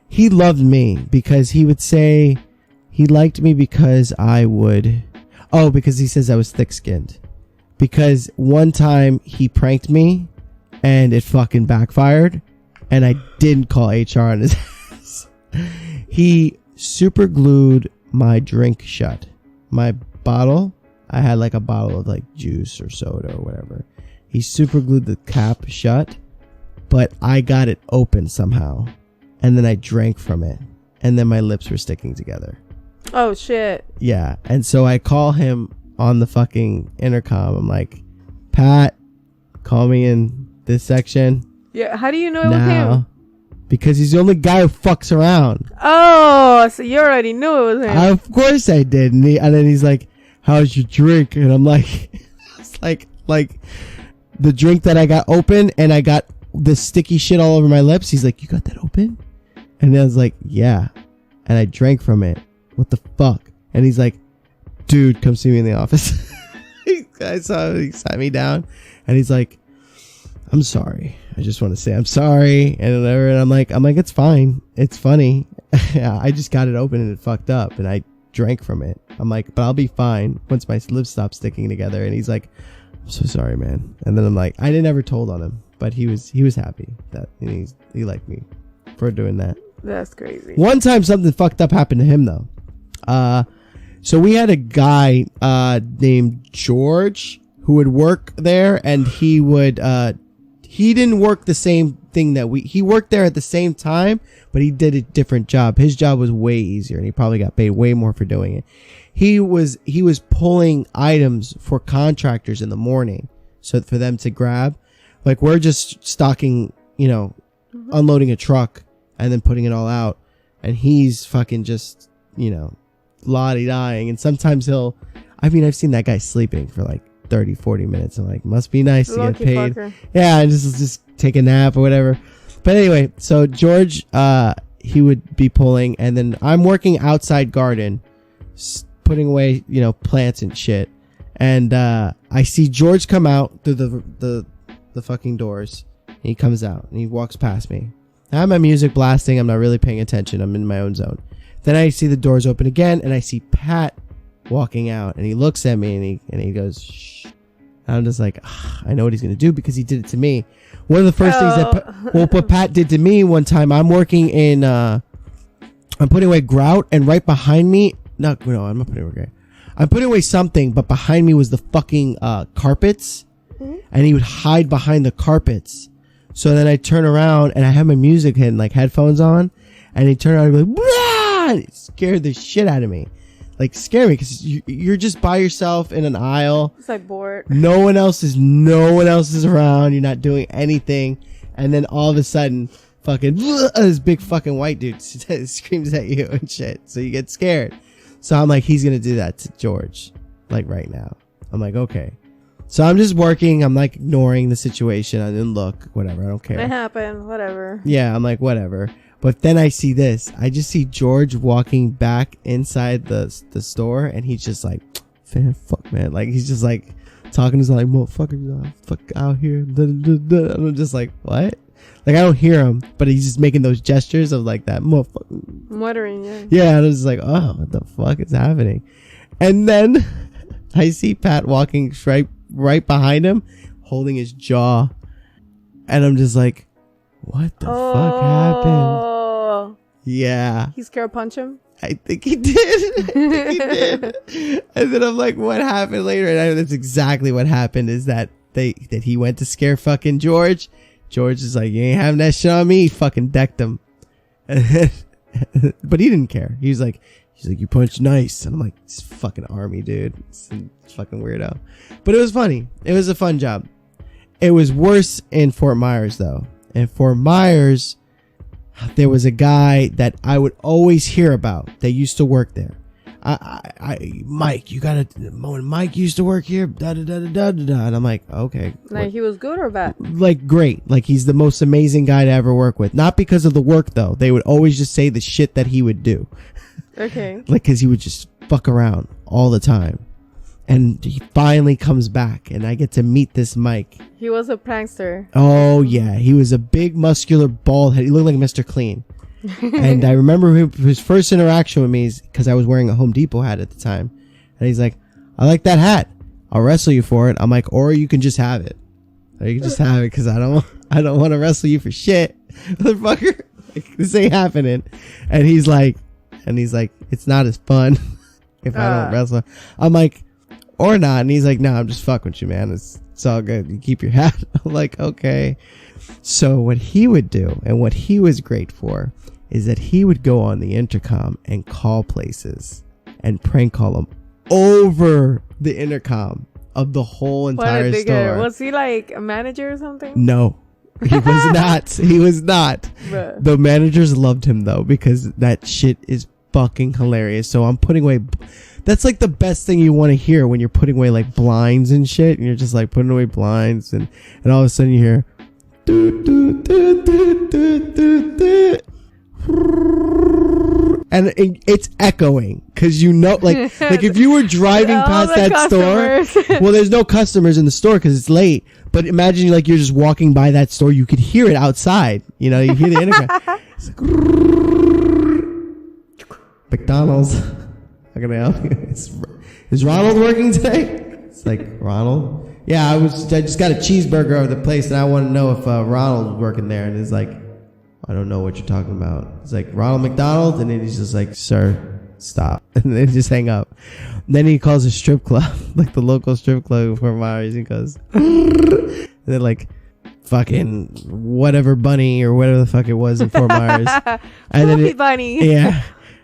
He loved me because he would say he liked me because because he says I was thick-skinned. Because one time he pranked me and it fucking backfired, and I didn't call HR on his ass. He super glued my drink shut. My bottle, I had like a bottle of like juice or soda or whatever. He super glued the cap shut, but I got it open somehow, and then I drank from it, and then my lips were sticking together. Oh shit. Yeah, and so I call him on the fucking intercom. I'm like, Pat, call me in this section. Yeah, how do you know it was him? Because he's the only guy who fucks around. Oh, so you already knew it was him. Of course I did. And then he's like, how's your drink? And I'm like, it's like the drink that I got open, and I got the sticky shit all over my lips. He's like, you got that open? And I was like, yeah. And I drank from it. What the fuck? And he's like, dude, come see me in the office. He sat me down, and he's like, I'm sorry. I just want to say I'm sorry, and whatever. And I'm like, it's fine. It's funny. I just got it open and it fucked up, and I drank from it. I'm like, but I'll be fine once my lips stop sticking together. And he's like, I'm so sorry, man. And then I'm like, I never told on him, but he was happy that he liked me for doing that. That's crazy. One time something fucked up happened to him though. So we had a guy named George who would work there, and he didn't work the same thing that he worked there at the same time, but he did a different job. His job was way easier, and he probably got paid way more for doing it. He was pulling items for contractors in the morning, so for them to grab. Like, we're just stocking, unloading a truck and then putting it all out, and he's fucking just, lottie-dying. And sometimes I've seen that guy sleeping for like 30, 40 minutes. I'm like, must be nice to get paid. Fucker. Yeah, and just take a nap or whatever. But anyway, so George, he would be pulling, and then I'm working outside garden, putting away, plants and shit. And I see George come out through the fucking doors. And he comes out and he walks past me. I have my music blasting. I'm not really paying attention. I'm in my own zone. Then I see the doors open again, and I see Pat walking out, and he looks at me and he goes, shh. And I'm just like, I know what he's gonna do because he did it to me. One of the first things what Pat did to me one time, I'm working in I'm putting away grout, and right behind me, I'm not putting away grout. I'm putting away something, but behind me was the fucking carpets, and he would hide behind the carpets. So then I turn around and I have my music hitting, like headphones on, and he turned around and be like, "Blah!" And it scared the shit out of me. Like, scare me, because you're just by yourself in an aisle. It's like bored. No one else is around. You're not doing anything. And then all of a sudden, fucking, this big fucking white dude screams at you and shit. So you get scared. So I'm like, he's going to do that to George, like right now. I'm like, okay. So I'm just working. I'm like ignoring the situation. I didn't look, whatever. I don't care. It happened, whatever. Yeah, I'm like, whatever. But then I see this. I just see George walking back inside the store, and he's just like, fuck, man. Like, he's just like talking to like, motherfucker, fuck out here. And I'm just like, what? Like, I don't hear him, but he's just making those gestures of like that motherfucker. Muttering, yeah. Yeah, and I was just like, oh, what the fuck is happening? And then I see Pat walking right behind him, holding his jaw. And I'm just like, what the fuck happened? Yeah. He scared punch him? I think he did. And then I'm like, what happened later? And I know that's exactly what happened, is that he went to scare fucking George. George is like, you ain't having that shit on me. He fucking decked him. But he didn't care. He's like, you punch nice. And I'm like, this fucking army, dude. It's fucking weirdo. But it was funny. It was a fun job. It was worse in Fort Myers, though. In Fort Myers, there was a guy that I would always hear about that used to work there. Mike, you gotta, when Mike used to work here, da da da da da da. And I'm like, okay. Like, he was good or bad? Like, great. Like, he's the most amazing guy to ever work with. Not because of the work, though. They would always just say the shit that he would do. Okay. Like, because he would just fuck around all the time. And he finally comes back, and I get to meet this Mike. He was a prankster. Oh, yeah. He was a big, muscular, bald head. He looked like Mr. Clean. And I remember his first interaction with me is because I was wearing a Home Depot hat at the time. And he's like, I like that hat. I'll wrestle you for it. I'm like, or you can just have it. Or you can just have it, because I don't want to wrestle you for shit. Motherfucker. Like, this ain't happening. And he's like, it's not as fun if I don't wrestle. I'm like, or not. And he's like, no, I'm just fucking with you, man. It's all good. You keep your hat. I'm like, okay. So what he would do, and what he was great for, is that he would go on the intercom and call places and prank call them over the intercom of the whole entire store. Was he like a manager or something? No, he was not. He was not. Bruh. The managers loved him, though, because that shit is fucking hilarious. So I'm putting away... That's like the best thing you want to hear when you're putting away like blinds and shit, and you're just like putting away blinds, and all of a sudden you hear and it's echoing, because like if you were driving past that store, well, there's no customers in the store because it's late, but imagine like you're just walking by that store, you could hear it outside, you hear the intercom. It's like, McDonald's. How can I help you? Is Ronald working today? It's like, Ronald? Yeah, I just got a cheeseburger over the place, and I want to know if Ronald was working there. And he's like, I don't know what you're talking about. It's like, Ronald McDonald? And then he's just like, sir, stop. And then just hang up. And then he calls a strip club, like the local strip club in Fort Myers. He goes, and then like, fucking whatever bunny or whatever the fuck it was in Fort Myers. And then bunny. Yeah.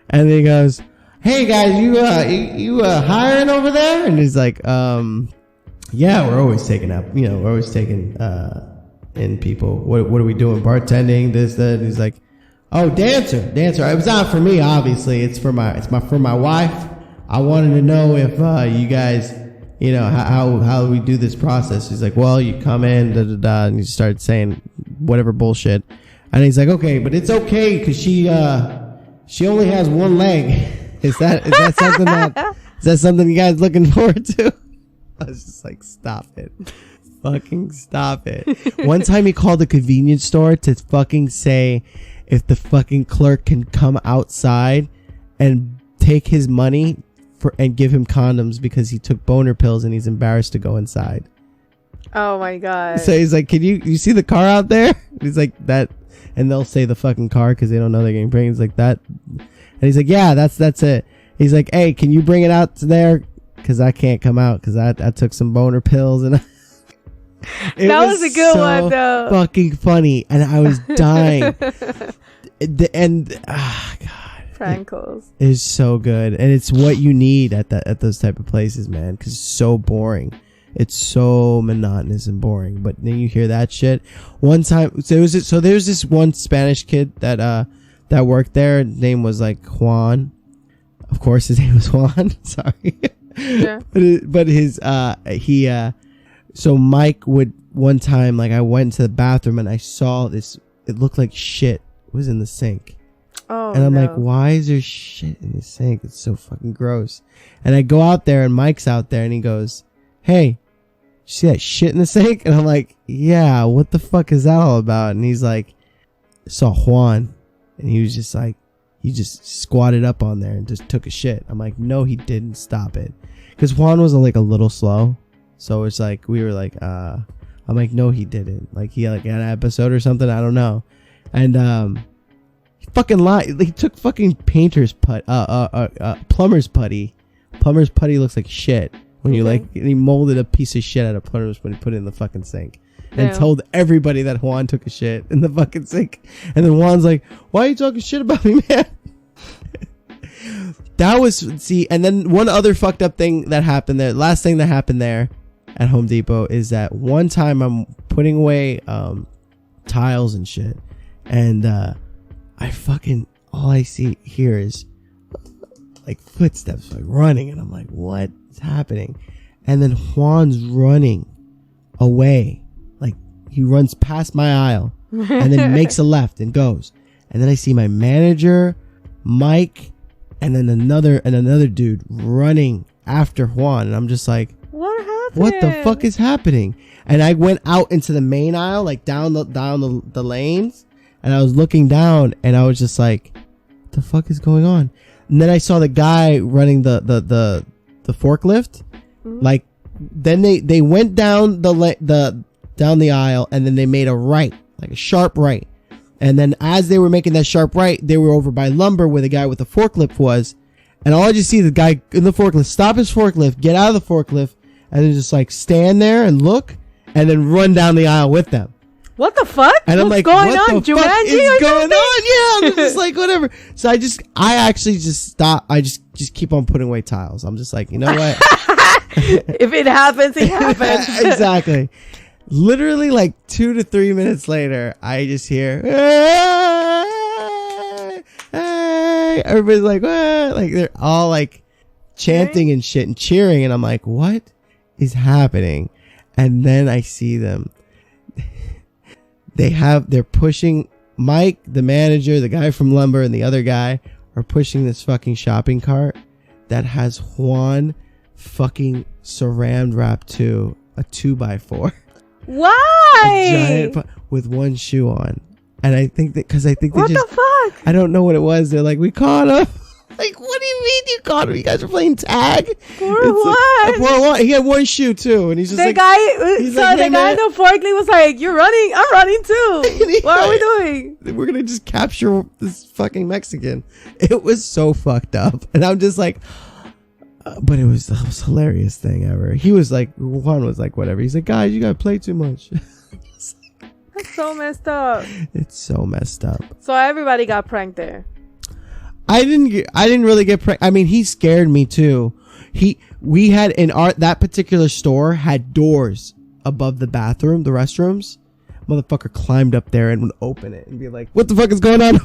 And then he goes, hey guys, you hiring over there? And he's like, yeah, we're always taking in people. What are we doing? Bartending, this, that. And he's like, oh, dancer. It was not for me, obviously. It's for my wife. I wanted to know if you guys, how we do this process. He's like, well, you come in, da da da, and he started saying whatever bullshit. And he's like, okay, but it's okay because she only has one leg. Is that something you guys looking forward to? I was just like, stop it. Fucking stop it. One time he called a convenience store to fucking say if the fucking clerk can come outside and take his money and give him condoms because he took boner pills and he's embarrassed to go inside. Oh my God. So he's like, can you see the car out there? He's like, that, and they'll say the fucking car because they don't know they're getting pregnant. He's like, that. And he's like, yeah, that's it. He's like, hey, can you bring it out to there? Because I can't come out because I took some boner pills. And That was a good one, though. Fucking funny, and I was dying. God, Frankos is so good, and it's what you need at those type of places, man, because it's so boring. It's so monotonous and boring. But then you hear that shit. One time, there was this one Spanish kid that worked there. His name was like Juan. Of course, his name was Juan. Sorry. Yeah. But his so Mike would one time, like, I went to the bathroom and I saw this. It looked like shit was in the sink. Oh, and I'm no. like, why is there shit in the sink? It's so fucking gross. And I go out there and Mike's out there and he goes, "Hey, you see that shit in the sink?" And I'm like, "Yeah, what the fuck is that all about?" And he's like, "I saw Juan." And he was just like, he just squatted up on there and just took a shit. I'm like, "No, he didn't. Stop it." Because Juan was like a little slow. So it's like, we were like, I'm like, "No, he didn't." Like, he like had an episode or something. I don't know. And, he fucking lied. He took fucking plumber's putty. Plumber's putty looks like shit. When you like, he molded a piece of shit out of plumber's when he put it in the fucking sink. And told everybody that Juan took a shit in the fucking sink. And then Juan's like, "Why are you talking shit about me, man?" That was, see, and then one other fucked up thing that happened there, last thing that happened there at Home Depot is that one time I'm putting away tiles and shit, and I fucking, all I see here is like footsteps, like running, and I'm like, what is happening? And then Juan's running away, like he runs past my aisle and then makes a left and goes, and then I see my manager, Mike, and then another dude running after Juan, and I'm just like, what happened? What the fuck is happening? And I went out into the main aisle, like down the lanes, and I was looking down, and I was just like, what the fuck is going on? And then I saw the guy running the forklift. Mm-hmm. Like, then they went down down the aisle, and then they made a right, like a sharp right. And then as they were making that sharp right, they were over by lumber where the guy with the forklift was. And all I just see the guy in the forklift stop his forklift, get out of the forklift, and then just like stand there and look, and then run down the aisle with them. What the fuck? And I'm like, going what on? the fuck is going on? Yeah, I'm just like, whatever. So I actually just stop. I just keep on putting away tiles. I'm just like, you know what? If it happens, it happens. Exactly. Literally like 2 to 3 minutes later, I just hear, hey. Everybody's like, like they're all like chanting and shit and cheering. And I'm like, what is happening? And then I see them. They're pushing Mike, the manager, the guy from lumber, and the other guy are pushing this fucking shopping cart that has Juan fucking saran wrapped to a 2x4. Why? A giant with one shoe on. And I think that, because I think they what just, the fuck? I don't know what it was. They're like, we caught him. Like, what do you mean you caught him? You guys are playing tag? For what? For what? He had one shoe too, and he's just the guy in the forklift was like, "You're running, I'm running too. What are we doing? We're gonna just capture this fucking Mexican." It was so fucked up, and I'm just like, but it was the most hilarious thing ever. He was like, Juan was like, whatever. He's like, guys, you gotta play too much. That's so messed up. It's so messed up. So everybody got pranked there. I didn't really get pranked. I mean, he scared me too. We had that particular store had doors above the bathroom, the restrooms. Motherfucker climbed up there and would open it and be like, what the fuck is going on?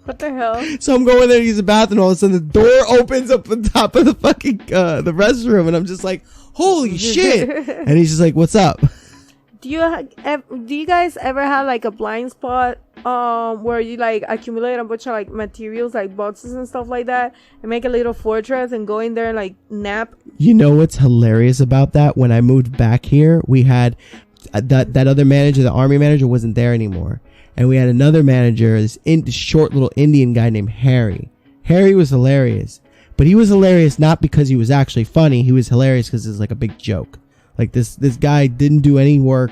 What the hell? So I'm going there to use the bathroom, all of a sudden the door opens up on top of the fucking the restroom, and I'm just like, holy shit. And he's just like, what's up? Do you guys ever have like a blind spot where you like accumulate a bunch of like materials, like boxes and stuff like that, and make a little fortress and go in there and like nap? You know what's hilarious about that? When I moved back here, we had that other manager, the army manager, wasn't there anymore, and we had another manager, this short little Indian guy named Harry. Harry was hilarious, but he was hilarious not because he was actually funny. He was hilarious because it was like a big joke. Like this guy didn't do any work,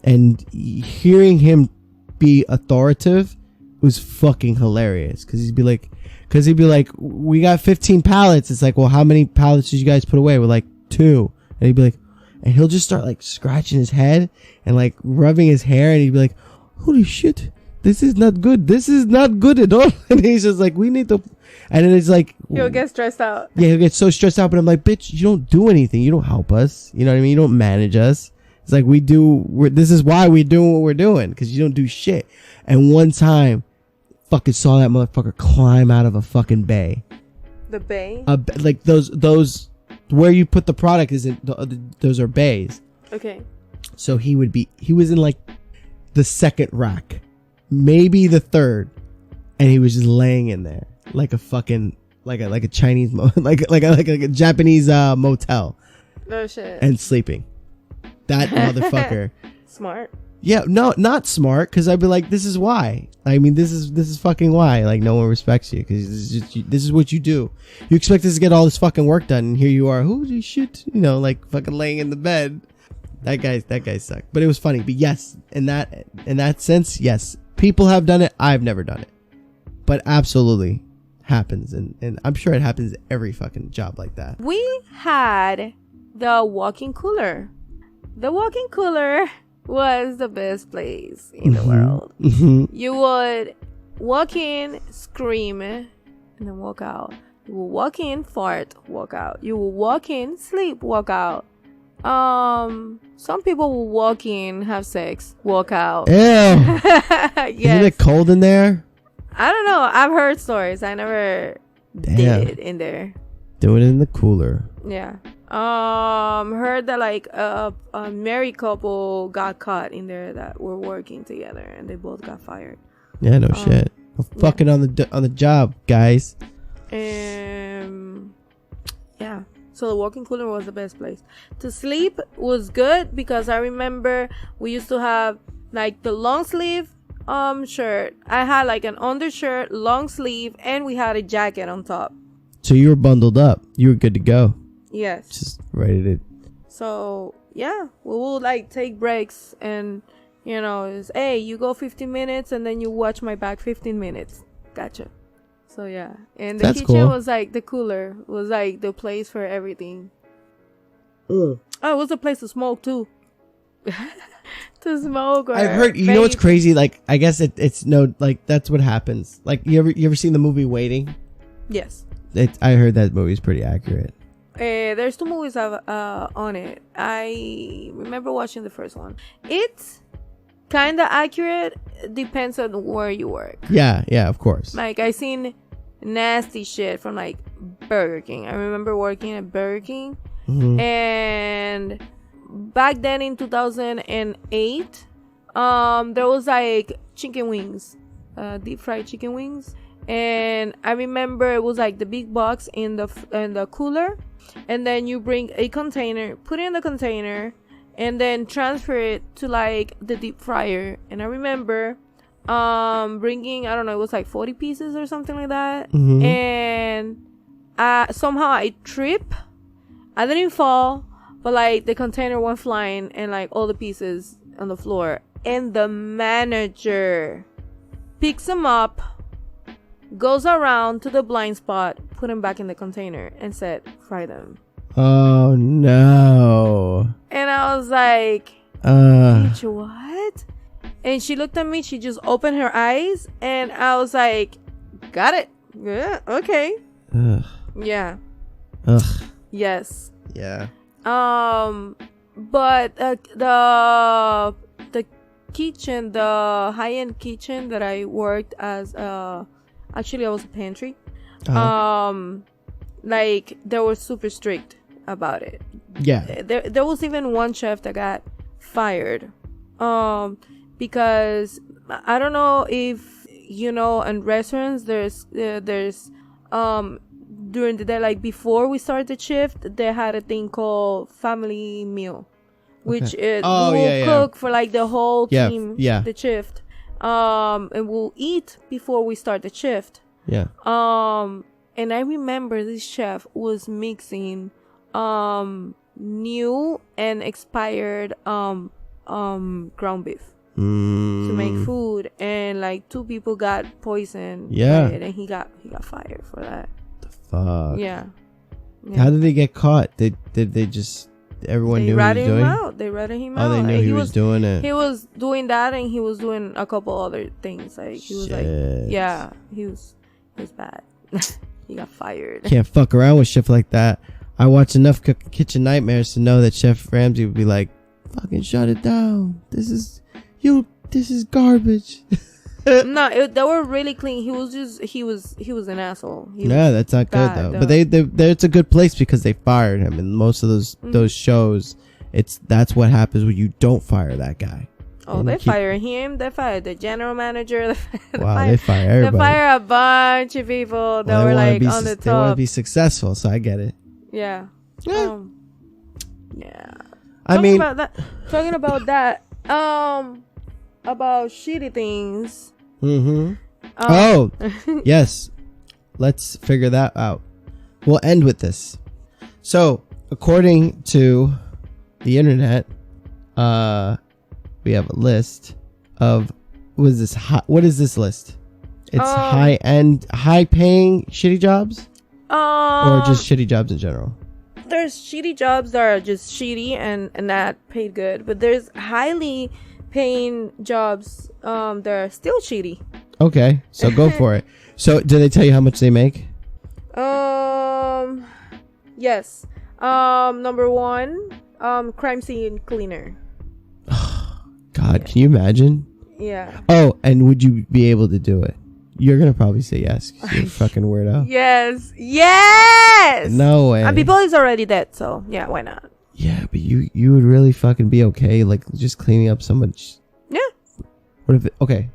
and hearing him be authoritative was fucking hilarious. Cause he'd be like, we got 15 pallets. It's like, well, how many pallets did you guys put away? We're like 2. And he'd be like, and he'll just start like scratching his head and like rubbing his hair, and he'd be like, holy shit, this is not good. This is not good at all. And he's just like, we need to, and then it's like, He'll get stressed out. yeah, he'll get so stressed out, but I'm like, bitch, you don't do anything. You don't help us. You know what I mean? You don't manage us. It's like this is why we're doing what we're doing, because you don't do shit. And one time, fucking saw that motherfucker climb out of a fucking bay. The bay? Like those where you put the product those are bays. Okay. So he was in like the second rack, maybe the third, and he was just laying in there like a fucking like a Chinese like a Japanese motel. No shit. And sleeping. That motherfucker. Smart. Yeah, no, not smart, because I'd be like, this is why. I mean, this is fucking why. Like, no one respects you, because this is what you do. You expect us to get all this fucking work done, and here you are, holy shit, you know, like fucking laying in the bed. That guy sucked. But it was funny. But yes, in that sense, yes, people have done it. I've never done it, but absolutely happens, and I'm sure it happens every fucking job like that. We had the walk-in cooler. The walk-in cooler was the best place in the world. You would walk in, scream, and then walk out. You will walk in, fart, walk out. You will walk in, sleep, walk out. Some people will walk in, have sex, walk out. Ew. Yes. Isn't it cold in there? I don't know. I've heard stories. I never did in there. Do it in the cooler. Yeah. Heard that like a married couple got caught in there that were working together, and they both got fired. Yeah, no shit. Fucking on the job, guys. Yeah. So the walk-in cooler was the best place. To sleep was good, because I remember we used to have like the long sleeve shirt. I had like an undershirt, long sleeve, and we had a jacket on top. So you were bundled up. You were good to go. Yes. Just ready to. So yeah, we will like take breaks, and you know, it's, hey, you go 15 minutes and then you watch my back 15 minutes. Gotcha. So yeah, and the kitchen was like the cooler was like the place for everything. Oh, it was a place to smoke too. To smoke. Or I've heard. You know what's crazy? Like, I guess it's no, like that's what happens. Like, you ever seen the movie Waiting? Yes. I heard that movie's pretty accurate. There's 2 movies on it. I remember watching the first one. It's kind of accurate. Depends on where you work. Yeah, of course. Like, I seen nasty shit from like Burger King. I remember working at Burger King, and back then in 2008, there was like chicken wings, deep fried chicken wings. And I remember it was like the big box in the cooler, and then you bring a container, put it in the container, and then transfer it to like the deep fryer. And I remember bringing, I don't know, it was like 40 pieces or something like that. And somehow I trip. I didn't fall, but like the container went flying, and like all the pieces on the floor. And the manager picks them up, goes around to the blind spot, put them back in the container, and said, fry them. Oh no. And I was like, bitch, what? And she looked at me, she just opened her eyes, and I was like, got it. Yeah, okay. Ugh. Yeah. Ugh. Yes. Yeah. But the kitchen, the high-end kitchen that I worked as actually I was a pantry. Like, they were super strict about it. Yeah. There was even one chef that got fired. Because I don't know if you know, in restaurants there's during the day, like before we start the shift, they had a thing called family meal, which will cook for like the whole team, the shift. And we'll eat before we start the shift. Yeah. And I remember this chef was mixing new and expired ground beef to make food, and like 2 people got poisoned by it, and he got fired for that. The fuck. Yeah. How did they get caught? Did they just everyone They knew what he ratted was him doing? out. They ratted him out. Oh, they knew Like, he was doing it. He was doing that, and he was doing a couple other things. Like he was like, Shit. yeah, he was bad. He got fired. Can't fuck around with shit like that. I watch enough Kitchen Nightmares to know that Chef Ramsay would be like, fucking shut it down. This is garbage. No, they were really clean. He was an asshole. Yeah, that's not good bad, though. But it's a good place because they fired him. And most of Mm-hmm. those shows, that's what happens when you don't fire that guy. Oh, And they you keep- fired him. They fired the general manager. Wow, they fire everybody. They fire a bunch of people that Well, were they wanna like be on the They want to top. be successful, so I get it. Yeah. Yeah. Yeah. I mean, Talking about that. About shitty things. mm-hmm. Oh, yes. Let's figure that out. We'll end with this. So, according to the internet, we have a list of what is this list? It's high-end, high-paying shitty jobs, or just shitty jobs in general. There's shitty jobs that are just shitty and not paid good, but there's highly paying jobs that are still shitty. Okay, so go for it. So, do they tell you how much they make? Yes. Number one, crime scene cleaner. God, can you imagine? Yeah. Oh, and would you be able to do it? You're gonna probably say yes, 'cause you're a fucking weirdo. Yes. No way. And people is already dead, so yeah, why not? Yeah, but you would really fucking be okay, like just cleaning up so much. Yeah. What if okay,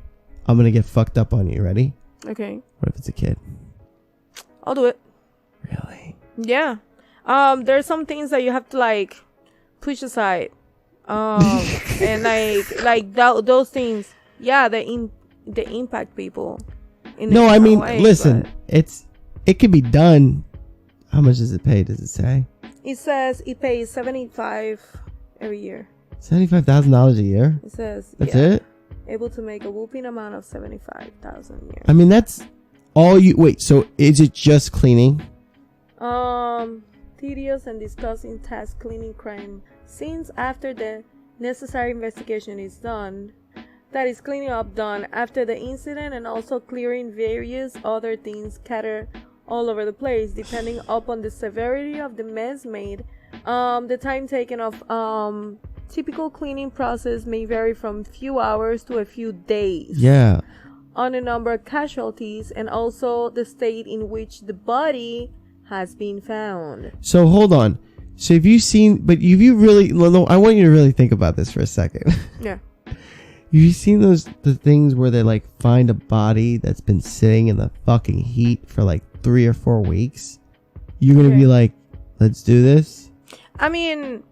I'm gonna get fucked up on you. Ready? Okay. What if it's a kid? I'll do it. Really? Yeah. There's some things that you have to like push aside. And those things, yeah, they impact people. No, I mean, way, listen, but it can be done. How much does it pay? Does it say? it says it pays $75 every year. $75,000 a year. It says That's yeah, it. able to make a whooping amount of 75,000 a year. I mean, that's all you. Wait, so is it just cleaning? Tedious and disgusting task cleaning crime scenes after the necessary investigation is done. That is cleaning up done after the incident, and also clearing various other things scattered all over the place, depending upon the severity of the mess made. The time taken of typical cleaning process may vary from few hours to a few days. Yeah. On a number of casualties, and also the state in which the body has been found. So hold on. So have you seen? But have you really? I want you to really think about this for a second. Yeah. Have you seen the things where they like find a body that's been sitting in the fucking heat for like 3 or 4 weeks? You're gonna be like, let's do this. I mean,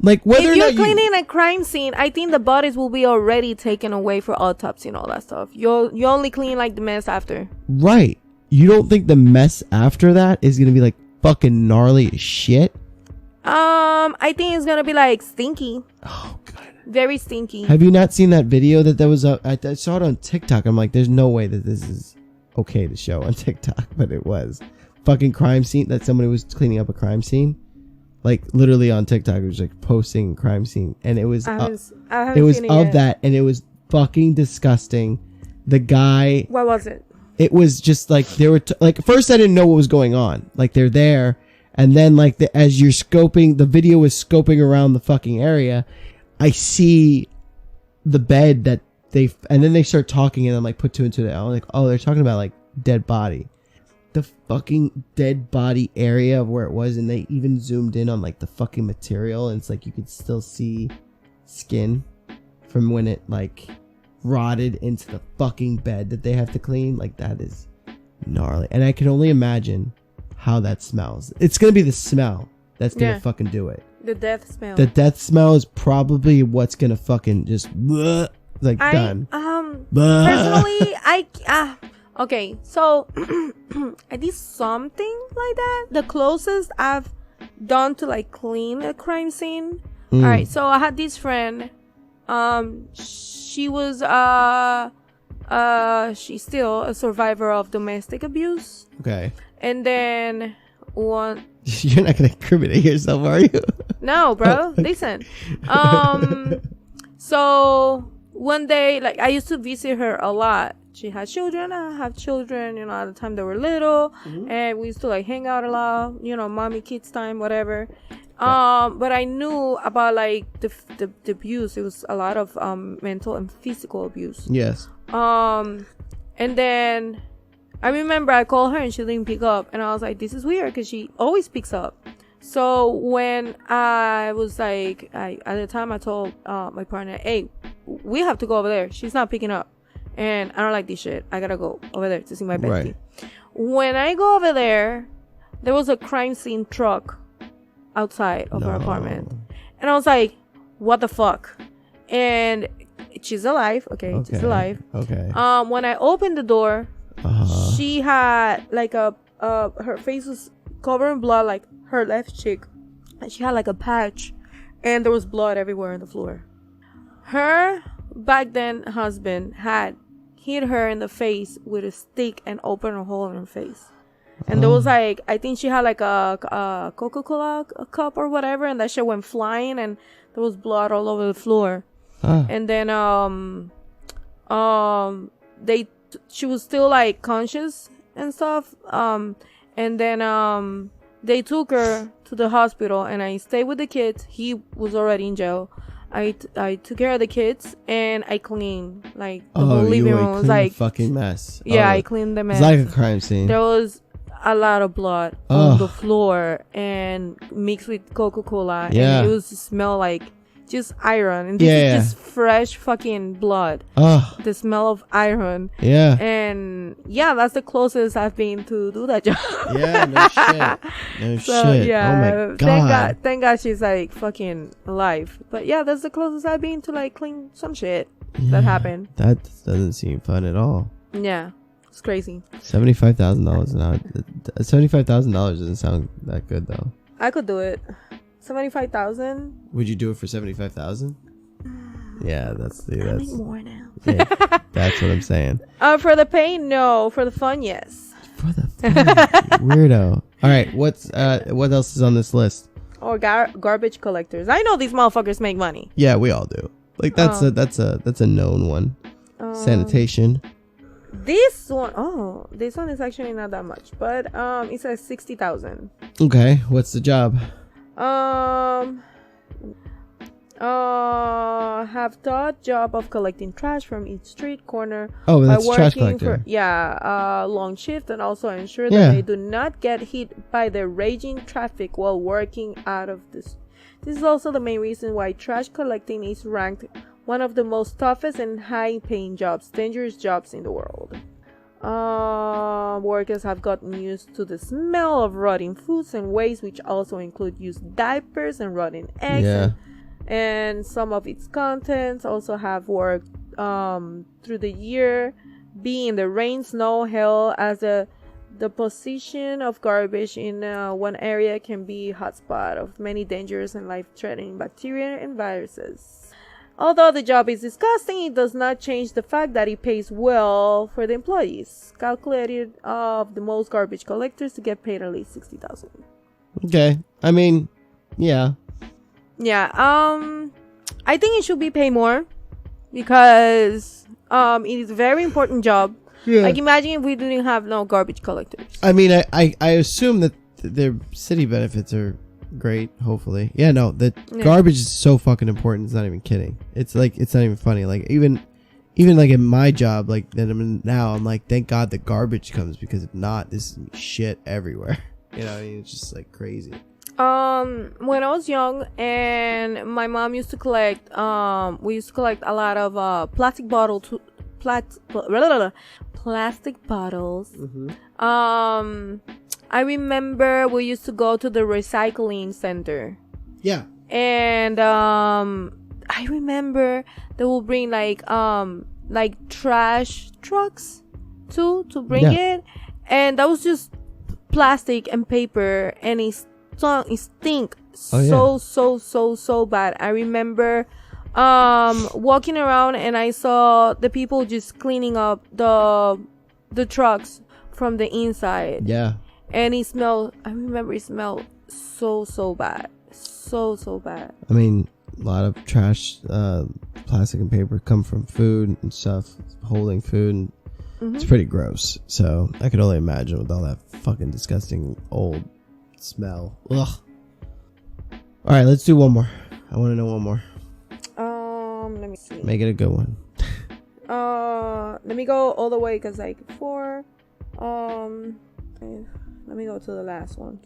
Like whether if or you're not cleaning a crime scene, I think the bodies will be already taken away for autopsy and all that stuff. You only clean like the mess after. right, you don't think the mess after that is gonna be like fucking gnarly as shit? I think it's gonna be like stinky, Oh god. very stinky. Have you not seen that video that was up? I saw it on TikTok. I'm like, there's no way that this is okay to show on TikTok, but it was. Fucking crime scene that somebody was cleaning up a crime scene. Like literally on TikTok, it was like posting crime scene, and it was I haven't it seen it of yet. that, and it was fucking disgusting. The guy, What was it? it was just like they were like first I didn't know what was going on. Like they're there, and then like as you're scoping, the video was scoping around the fucking area. I see the bed that and then they start talking, and I'm like put two and two together. I'm like, oh, they're talking about like dead body. The fucking dead body area of where it was, and they even zoomed in on like the fucking material, and it's like you could still see skin from when it like rotted into the fucking bed that they have to clean. Like that is gnarly, and I can only imagine how that smells. It's gonna be the smell that's gonna fucking do it. The death smell. The death smell is probably what's gonna fucking just done. Personally, okay, so I did something like that. The closest I've done to like clean a crime scene. All right, so I had this friend. She was she's still a survivor of domestic abuse. Okay. And then one. You're not gonna incriminate yourself, are you? No, bro. Listen. So one day, like, I used to visit her a lot. She had children. I have children. You know, at the time they were little, and we used to like hang out a lot. You know, mommy kids time, whatever. But I knew about like the abuse. It was a lot of mental and physical abuse. Yes. And then I remember I called her and she didn't pick up, and I was like, this is weird because she always picks up. So when I was like, at the time I told my partner, hey, we have to go over there. She's not picking up, and I don't like this shit. I gotta go over there to see my bestie. Right. When I go over there, there was a crime scene truck outside of her apartment, and I was like, what the fuck? And she's alive. Okay, she's alive. Okay. When I opened the door, she had like her face was covered in blood, like her left cheek, and she had like a patch, and there was blood everywhere on the floor. Her back then husband had hit her in the face with a stick and opened a hole in her face. And there was like, I think she had like a Coca-Cola cup or whatever, and that shit went flying, and there was blood all over the floor. And then she was still like conscious and stuff. And then they took her to the hospital, and I stayed with the kids. He was already in jail. I took care of the kids, and I cleaned like the whole living room. It was like fucking mess. Yeah, I cleaned the mess. It's like a crime scene. There was a lot of blood on the floor and mixed with Coca-Cola. Yeah. And it was smell like just iron. And this is just fresh fucking blood. The smell of iron. Yeah. And yeah, that's the closest I've been to do that job. Yeah, no shit. No shit. Yeah, oh my God. Thank God she's like fucking alive. But yeah, that's the closest I've been to like clean some shit that happened. That doesn't seem fun at all. Yeah. It's crazy. $75,000 an hour. $75,000 doesn't sound that good though. I could do it. 75,000. Would you do it for 75,000? Yeah, that's I make more now. Yeah, that's what I'm saying. For the pain, no. For the fun, yes. For the fun, weirdo. All right, what else is on this list? Or garbage collectors. I know these motherfuckers make money. Yeah, we all do. Like that's a known one. Sanitation. This one is actually not that much, but it says 60,000. Okay, what's the job? Have thought job of collecting trash from each street corner. Oh, that's trash collector. Long shift, and also ensure that they do not get hit by the raging traffic while working out of this. This is also the main reason why trash collecting is ranked one of the most toughest and high-paying jobs, dangerous jobs in the world. Workers have gotten used to the smell of rotting foods and waste, which also include used diapers and rotting eggs. And some of its contents also have worked through the year, being the rain, snow, hail, as the position of garbage in one area can be a hotspot of many dangerous and life-threatening bacteria and viruses. Although the job is disgusting, it does not change the fact that it pays well for the employees. Calculated of the most garbage collectors to get paid at least 60,000. Okay, I mean, yeah. Yeah, I think it should be paid more because it is a very important job. Yeah. Like, imagine if we didn't have no garbage collectors. I mean, I assume that their city benefits are great, hopefully. Yeah, no, garbage is so fucking important. It's not even kidding. It's like, it's not even funny. Like, even like in my job, like that I'm in now, I'm like, thank God the garbage comes, because if not, this is shit everywhere. You know, it's just like crazy. When I was young and my mom used to collect, we used to collect a lot of plastic bottles. Mm-hmm. I remember we used to go to the recycling center. Yeah. And I remember they will bring like trash trucks to bring it, and that was just plastic and paper, and it stink so bad. I remember walking around and I saw the people just cleaning up the trucks from the inside. Yeah. and it smelled. I remember it smelled so bad, so bad. I mean, a lot of trash, plastic and paper come from food and stuff, holding food, and it's pretty gross. So I could only imagine with all that fucking disgusting old smell. Ugh. All right, let's do one more. I want to know one more. Let me see. Make it a good one. Let me go all the way because like 4. Let me go to the last one.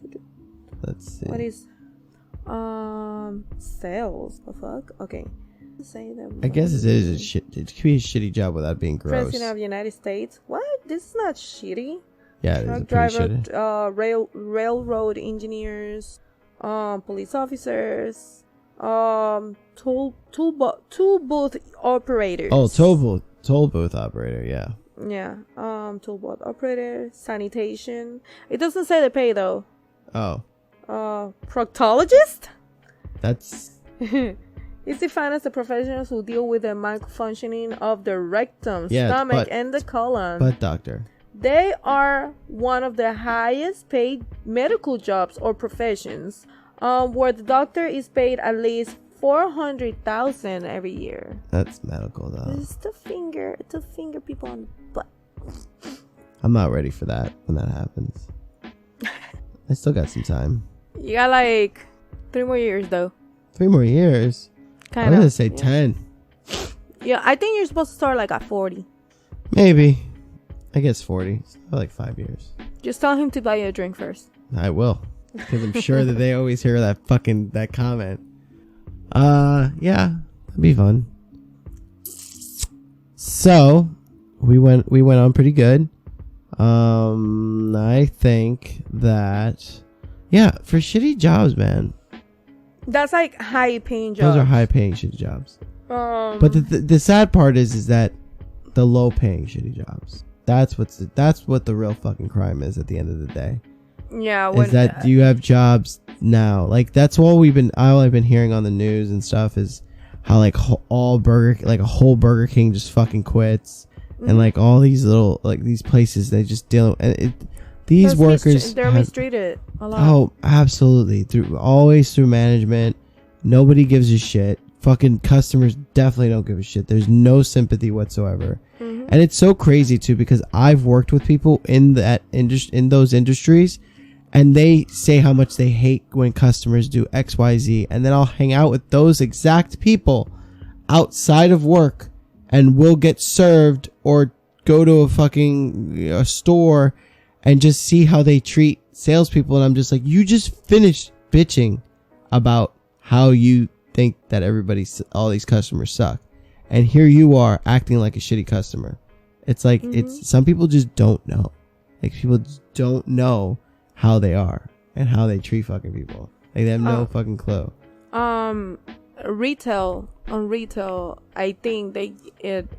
Let's see. What is sales? The fuck? Okay. Say them. I guess it is a shit. It could be a shitty job without being gross. President of the United States. What? This is not shitty. Yeah, it is Truck a pretty driver, shitty. railroad engineers, police officers, toll booth operators. Oh, toll booth operator. Yeah. Yeah. Toll booth operator, sanitation. It doesn't say the pay though. Oh. Proctologist. That's. It's defined as the professionals who deal with the malfunctioning of the rectum, stomach, and the colon. Butt doctor. They are one of the highest paid medical jobs or professions, where the doctor is paid at least $400,000 every year. That's medical though. It's to finger people on the butt. I'm not ready for that when that happens. I still got some time. You got like 3 more years though. 3 more years? Kind I'm of. gonna say 10. Yeah, I think you're supposed to start like at 40. Maybe. I guess 40. It's like 5 years. Just tell him to buy you a drink first. I will. Because I'm sure that they always hear that comment. Yeah. That'd be fun. So, we went on pretty good. I think that, yeah, for shitty jobs, man. That's like high paying jobs. Those are high paying shitty jobs. But the sad part is that the low paying shitty jobs. That's what the real fucking crime is at the end of the day. Yeah. Is that you have jobs now? Like that's all I've been hearing on the news and stuff is how like a whole Burger King just fucking quits, and like all these little like these places they just deal and these workers they're mistreated a lot. Oh, absolutely. Always through management. Nobody gives a shit. Fucking customers definitely don't give a shit. There's no sympathy whatsoever. And it's so crazy too because I've worked with people in those industries, and they say how much they hate when customers do XYZ, and then I'll hang out with those exact people outside of work, and we'll get served or go to a store and just see how they treat salespeople, and I'm just like, you just finished bitching about how you think that all these customers suck, and here you are acting like a shitty customer. It's like it's some people just don't know. Like people just don't know how they are and how they treat fucking people. Like they have no fucking clue. Retail, I think they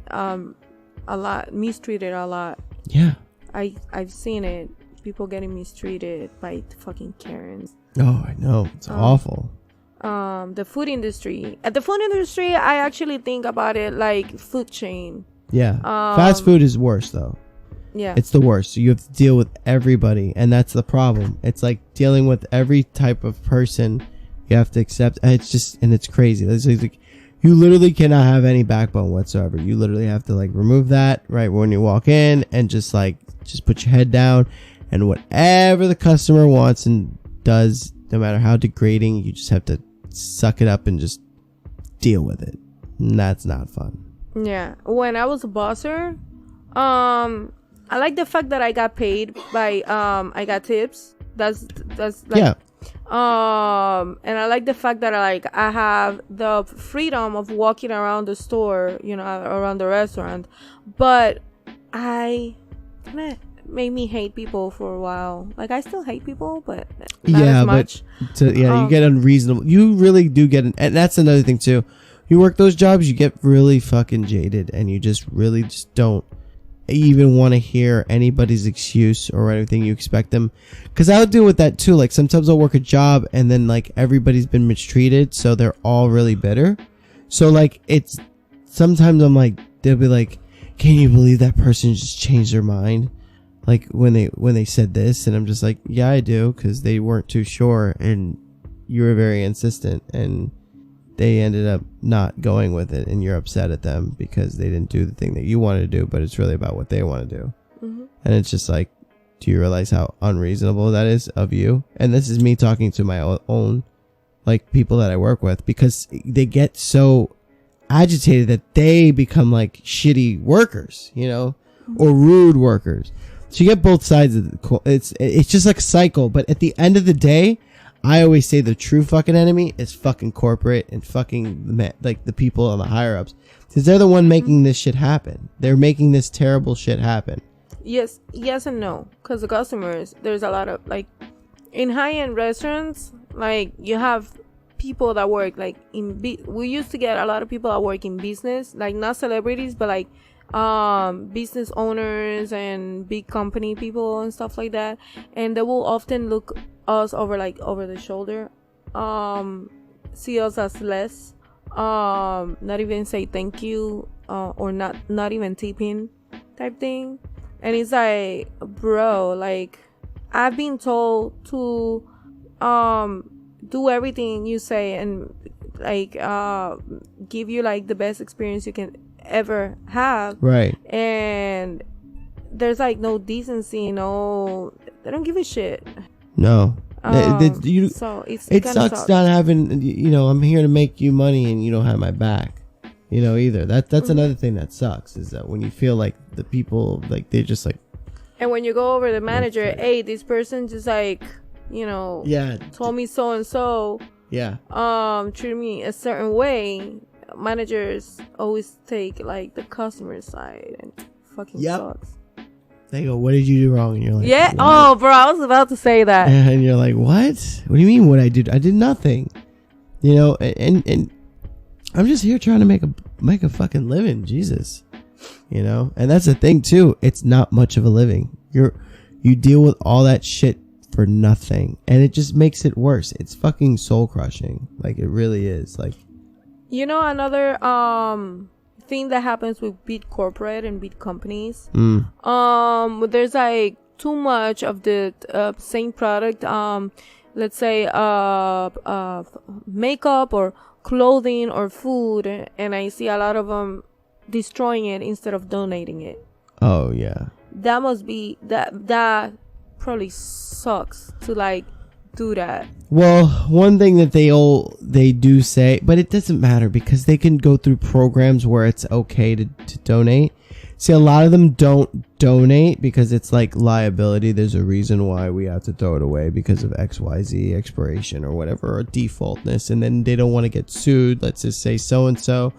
a lot mistreated a lot. Yeah. I've seen it. People getting mistreated by fucking Karens. Oh, I know. It's awful. The food industry. At the food industry, I actually think about it like food chain. Yeah. Fast food is worse though. Yeah. It's the worst. You have to deal with everybody, and that's the problem. It's like dealing with every type of person you have to accept. And it's crazy. It's like you literally cannot have any backbone whatsoever. You literally have to like remove that right when you walk in and just put your head down, and whatever the customer wants and does, no matter how degrading, you just have to suck it up and just deal with it. And that's not fun. Yeah. When I was a bosser, I like the fact that I got paid by I got tips. That's like, yeah. And I like the fact that I have the freedom of walking around the store, around the restaurant. But I kind of made me hate people for a while. Like I still hate people, but not as much. You get unreasonable. You really do get and that's another thing too. You work those jobs, you get really fucking jaded, and you just really just don't even want to hear anybody's excuse or anything you expect them. Because I'll deal with that too. Like sometimes I'll work a job and then like everybody's been mistreated, so they're all really bitter. So like it's sometimes I'm like, they'll be like, can you believe that person just changed their mind? Like when they said this, and I'm just like, yeah, I do, because they weren't too sure, and you were very insistent, and they ended up not going with it, and you're upset at them because they didn't do the thing that you wanted to do, but it's really about what they want to do. Mm-hmm. And it's just like, do you realize how unreasonable that is of you? And this is me talking to my own, like, people that I work with, because they get so agitated that they become like shitty workers, you know, or rude workers. So you get both sides of the it's just like a cycle. But at the end of the day, I always say the true fucking enemy is fucking corporate and fucking like the people on the higher ups, because they're the one making this shit happen. They're making this terrible shit happen. Yes and no, because the customers, there's a lot of, like, in high-end restaurants, like, you have people that work like we used to get a lot of people that work in business, like not celebrities, but like business owners and big company people and stuff like that, and they will often look us over the shoulder, see us as less, not even say thank you, or not even tipping type thing. And it's like, bro, like, I've been told to do everything you say and like give you like the best experience you can ever have, right? And there's like no decency, no, they don't give a shit. No. So it sucks not having, you know, I'm here to make you money and you don't have my back, you know, either. That's another thing that sucks, is that when you feel like the people, like, they're just like, and when you go over the manager, hey, this person just like, you know, told me so and so, treated me a certain way. Managers always take like the customer side, and fucking sucks. They go, what did you do wrong? And you're like, yeah, what? Oh bro, I was about to say that. And you're like, what do you mean what I did? I did nothing, you know. And I'm just here trying to make a fucking living, Jesus, you know. And that's the thing too, it's not much of a living. You deal with all that shit for nothing, and it just makes it worse. It's fucking soul crushing, like, it really is. Like, you know, another thing that happens with big corporate and big companies, there's like too much of the same product, let's say makeup or clothing or food, and I see a lot of them destroying it instead of donating it. Oh yeah, that must be that probably sucks to like do that. Well, one thing that they do say, but it doesn't matter, because they can go through programs where it's okay to donate. See, a lot of them don't donate because it's like liability. There's a reason why we have to throw it away, because of XYZ expiration or whatever, or defaultness, and then they don't want to get sued. Let's just say so and so.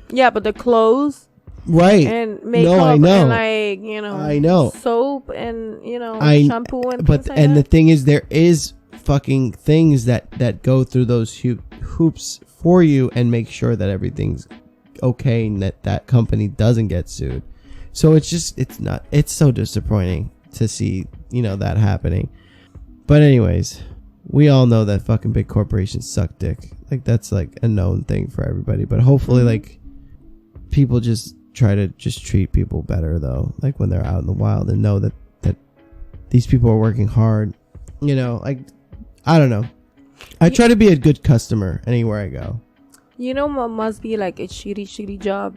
Yeah, but the clothes, right, and makeup, I know. and like, you know, I know, soap and, you know, shampoo and but things like and that. The thing is, there is fucking things that go through those hoops for you and make sure that everything's okay and that company doesn't get sued. So it's so disappointing to see, you know, that happening. But anyways, we all know that fucking big corporations suck dick. Like, that's like a known thing for everybody. But hopefully, like, people just try to just treat people better, though, like when they're out in the wild, and know that these people are working hard, you know. Like, I don't know, I try to be a good customer anywhere I go. You know what must be like a shitty job?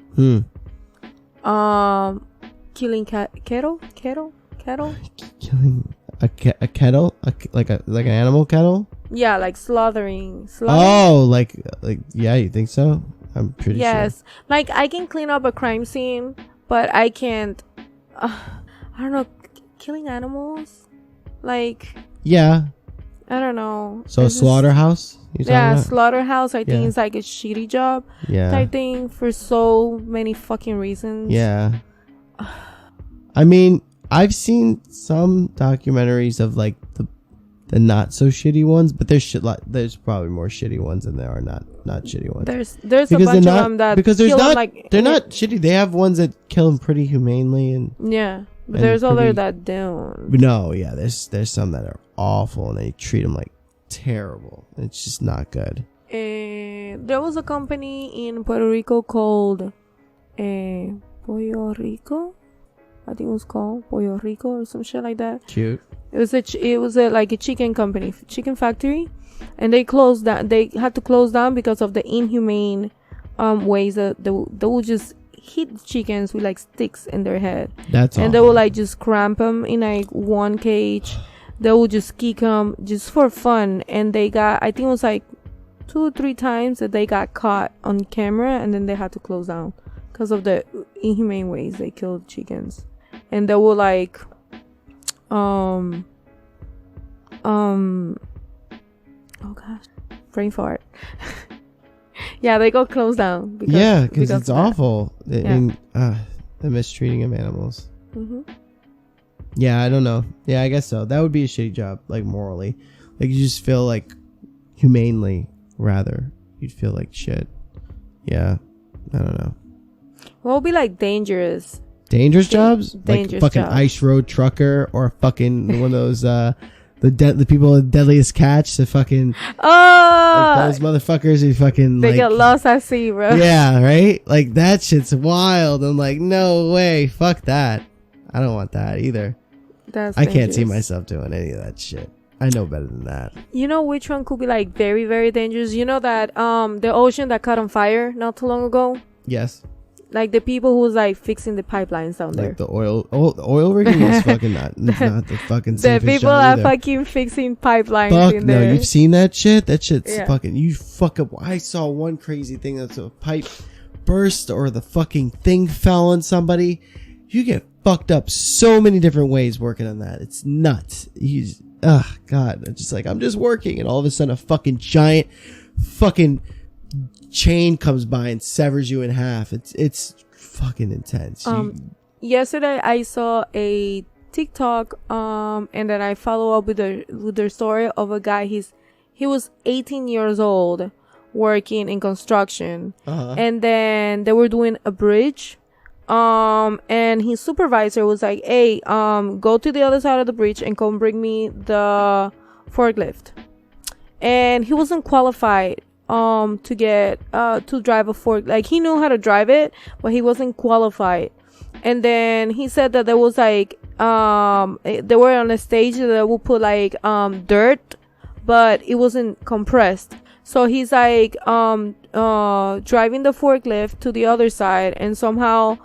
Killing cattle. Killing a kettle, like an animal kettle. Yeah, like slaughtering. Oh, like yeah, you think so? I'm pretty sure. Yes, like I can clean up a crime scene, but I can't. I don't know, killing animals. Like, yeah, I don't know. So slaughterhouse? Yeah, slaughterhouse. I think it's like a shitty job. Yeah. Type thing for so many fucking reasons. Yeah. I mean, I've seen some documentaries of like the not so shitty ones, but there's probably more shitty ones than there are not shitty ones. There's a bunch of them that because kill them like, they're not shitty. They have ones that kill them pretty humanely, and but there's other that don't. No, yeah, there's some that are awful and they treat them like terrible. It's just not good. There was a company in Puerto Rico called Pollo Rico. I think it was called Pollo Rico or some shit like that. Cute. It was a like a chicken company, chicken factory, and they closed down. They had to close down because of the inhumane ways that they would just hit the chickens with like sticks in their head. That's and awful. they would like just cramp them in like one cage. They would just kick them just for fun, and they got, I think it was like 2 or 3 times that they got caught on camera, and then they had to close down because of the inhumane ways they killed chickens. And they were like oh gosh, brain fart. Yeah, they got closed down because it's awful. Yeah. The mistreating of animals. Mm-hmm. Yeah, I don't know. Yeah, I guess so. That would be a shitty job, like morally. Like you just feel like humanely, rather. You'd feel like shit. Yeah, I don't know. What would be like dangerous? Dangerous jobs? Dangerous like fucking jobs. ice road trucker or fucking one of those the people with deadliest catch, the fucking like those motherfuckers who fucking they like, get lost at sea, bro. yeah, right? Like that shit's wild. I'm like, no way, fuck that. I don't want that either. I can't see myself doing any of that shit. I know better than that. You know which one could be like very, very dangerous? You know that the ocean that caught on fire not too long ago? Yes. Like the people who was like fixing the pipelines down there. Like the oil rigging is fucking not the fucking The safest people job are either. fucking fixing pipelines Fuck in no, there. you've seen that shit? That shit's Yeah. fucking, you fuck up. I saw one crazy thing that's a pipe burst or the fucking thing fell on somebody. You get fucked up so many different ways working on that. It's nuts. God. It's just like, I'm just working, and all of a sudden a fucking giant fucking chain comes by and severs you in half. It's fucking intense. Yesterday I saw a TikTok and then I follow up with their story of a guy. He was 18 years old working in construction, and then they were doing a bridge, and his supervisor was like, hey, go to the other side of the bridge and come bring me the forklift. And he wasn't qualified to get to drive a fork. Like, he knew how to drive it, but he wasn't qualified. And then he said that there was like they were on a stage that would put like dirt, but it wasn't compressed. So he's like driving the forklift to the other side, and somehow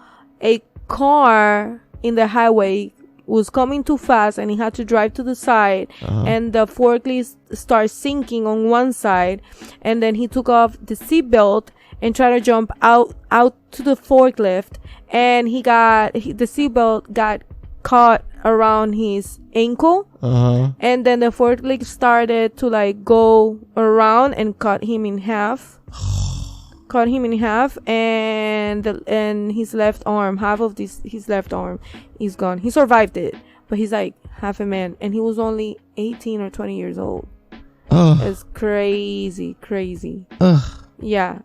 a car in the highway was coming too fast, and he had to drive to the side, and the forklift started sinking on one side, and then he took off the seatbelt and tried to jump out to the forklift, and the seatbelt got caught around his ankle, and then the forklift started to like go around and cut him in half, and his left arm, half of his left arm is gone. He survived it, but he's like half a man, and he was only 18 or 20 years old. It's crazy. Yeah.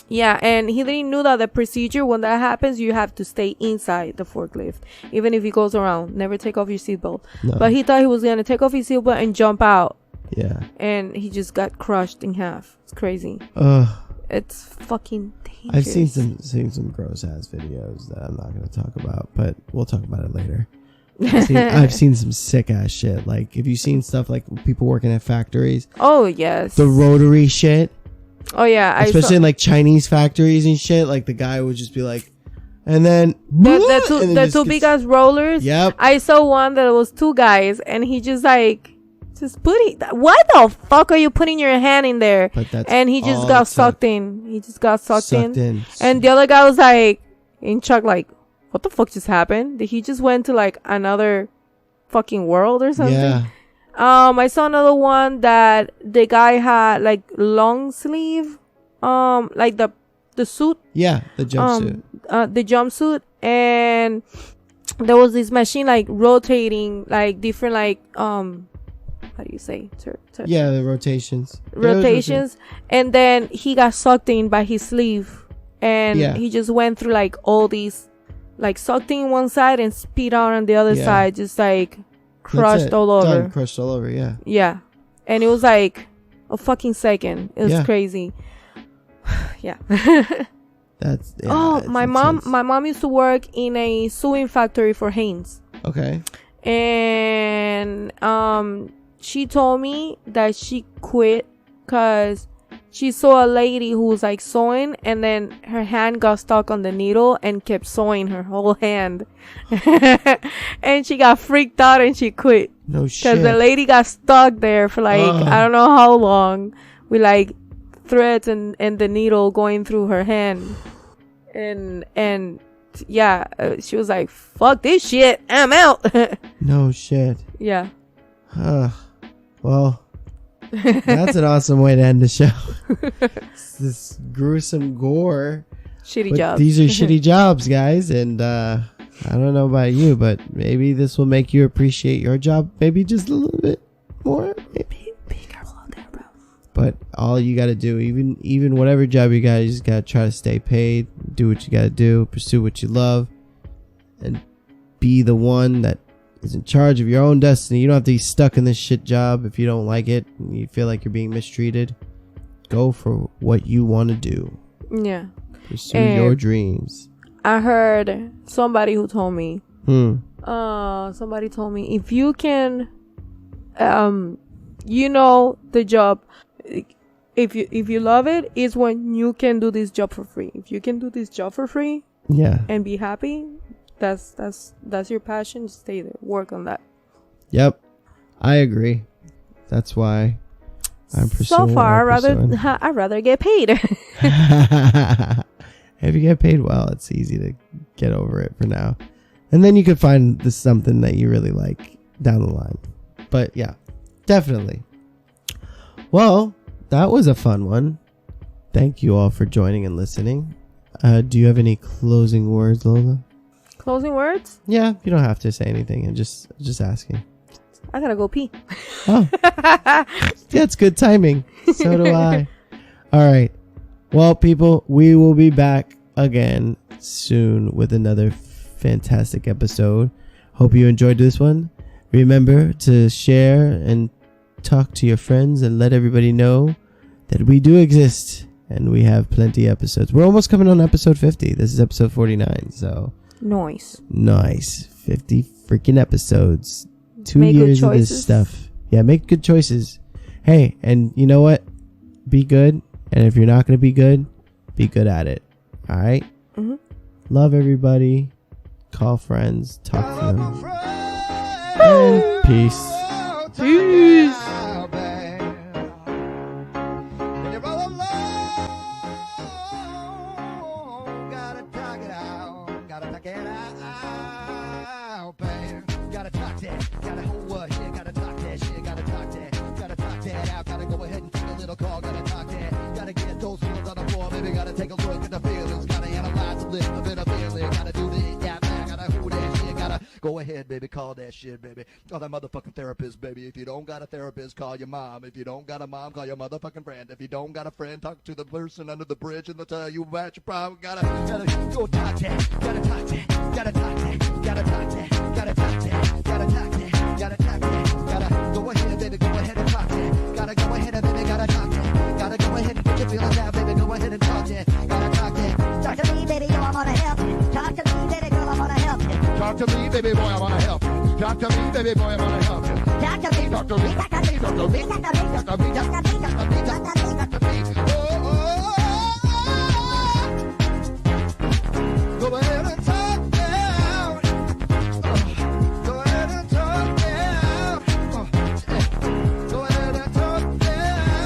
Yeah, and he didn't know that the procedure, when that happens, you have to stay inside the forklift, even if he goes around. Never take off your seatbelt. No. But he thought he was gonna take off his seatbelt and jump out. Yeah. And he just got crushed in half. It's crazy. It's fucking dangerous. I've seen some gross ass videos that I'm not gonna talk about, but we'll talk about it later. I've seen some sick ass shit. Like, have you seen stuff like people working at factories? Oh yes. The rotary shit. Oh yeah, especially in like Chinese factories and shit. Like the guy would just be like, and then the two big ass rollers. Yep. I saw one that was 2 guys, and he just put it. Why the fuck are you putting your hand in there? And he just got sucked in. He just got sucked in. And the other guy was like in shock, like, what the fuck just happened? Did he just went to like another fucking world or something? Yeah. I saw another one that the guy had like long sleeve, like the suit. Yeah, the jumpsuit. The jumpsuit, and there was this machine like rotating, like different, like how do you say? Yeah, the rotations. And then he got sucked in by his sleeve, and he just went through like all these, like sucked in one side and spit out on the other side, just like crushed all over. Done, crushed all over, yeah. Yeah. And it was like a fucking second. It was crazy. Yeah. That's my mom used to work in a sewing factory for Hanes. Okay. And she told me that she quit because she saw a lady who was like sewing, and then her hand got stuck on the needle and kept sewing her whole hand. And she got freaked out and she quit. No shit. Because the lady got stuck there for like, I don't know how long, with like threads and the needle going through her hand. And yeah, she was like, fuck this shit, I'm out. No shit. Yeah. Well, that's an awesome way to end the show. It's this gruesome gore. Shitty jobs. These are shitty jobs, guys. And I don't know about you, but maybe this will make you appreciate your job maybe just a little bit more. Maybe. Be careful out there, bro. But all you got to do, even whatever job you got, you just got to try to stay paid, do what you got to do, pursue what you love, and be the one that is in charge of your own destiny. You don't have to be stuck in this shit job if you don't like it and you feel like you're being mistreated. Go for what you want to do. Yeah. Pursue your dreams. I heard somebody who told me. Somebody told me, if you can, the job, if you love it, is when you can do this job for free. If you can do this job for free, yeah, and be happy, that's your passion. Stay there, work on that. Yep, I agree. That's why I'm pursuing. So far, I'd rather get paid. If you get paid well, it's easy to get over it for now, and then you could find something that you really like down the line. But yeah, definitely. Well, that was a fun one. Thank you all for joining and listening. Do you have any closing words, Lola? Closing words? Yeah, you don't have to say anything. I'm just asking. I gotta go pee. Oh, yeah, it's good timing. So do I. All right. Well, people, we will be back again soon with another fantastic episode. Hope you enjoyed this one. Remember to share and talk to your friends and let everybody know that we do exist and we have plenty of episodes. We're almost coming on episode 50. This is episode 49. So nice. 50 freaking episodes. 2 make years of this stuff. Yeah, make good choices. Hey, and you know what? Be good. And if you're not going to be good at it. All right? Mm-hmm. Love everybody. Call friends. Talk to them. And peace. Peace. Take a look at the feelings, gotta analyze a little bit of feeling, gotta do this, that, gotta who that shit, gotta go ahead, baby, call that shit, baby. Call that motherfucking therapist, baby. If you don't got a therapist, call your mom. If you don't got a mom, call your motherfucking friend. If you don't got a friend, talk to the person under the bridge and they'll tell you about your problem. Gotta go talk that, gotta talk that, gotta talk that, gotta talk that, gotta talk that, gotta talk that, gotta talk that, gotta go ahead, baby, go ahead and talk that, gotta go ahead and baby, gotta talk that, gotta go ahead and get your feelings out, baby, go ahead and talk that, gotta talk that. Talk to me, baby, yo, I wanna help you. Talk to me, baby, girl, I wanna help you. Talk to me, baby boy, I wanna help you. Talk to me, baby boy, I wanna help you. Talk to me, talk to me, talk to me, talk to me, talk to me, talk to me, talk to me, talk to me, talk to me, talk to me. Go ahead and talk down. Go ahead and talk down. Go ahead and talk down. Go ahead and talk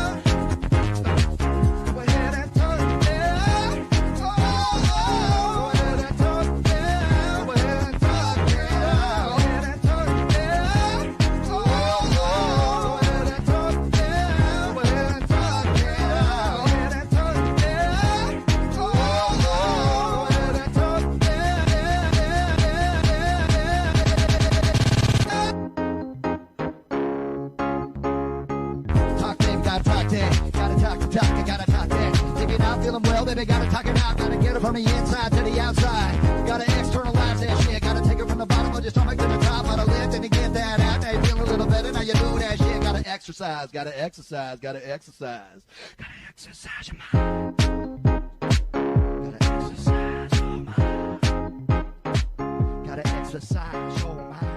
down. Go ahead and talk down. Go ahead and talk down. Go ahead and talk down. Go ahead and talk down. Go ahead and talk down. Go ahead and talk down. Go ahead and talk Talk to him, gotta talk to him. Gotta talk to talk, I gotta talk to him. If you're not feeling well, baby, gotta talk it out. Gotta get it from the inside to the outside. Gotta externalize that shit. Gotta take it from the bottom of your stomach to the top of the lift and to get that out. Now you feel a little better, now you do that shit. Gotta exercise, gotta exercise, gotta exercise. Gotta exercise your mind. Gotta exercise. other side. Show 'em how.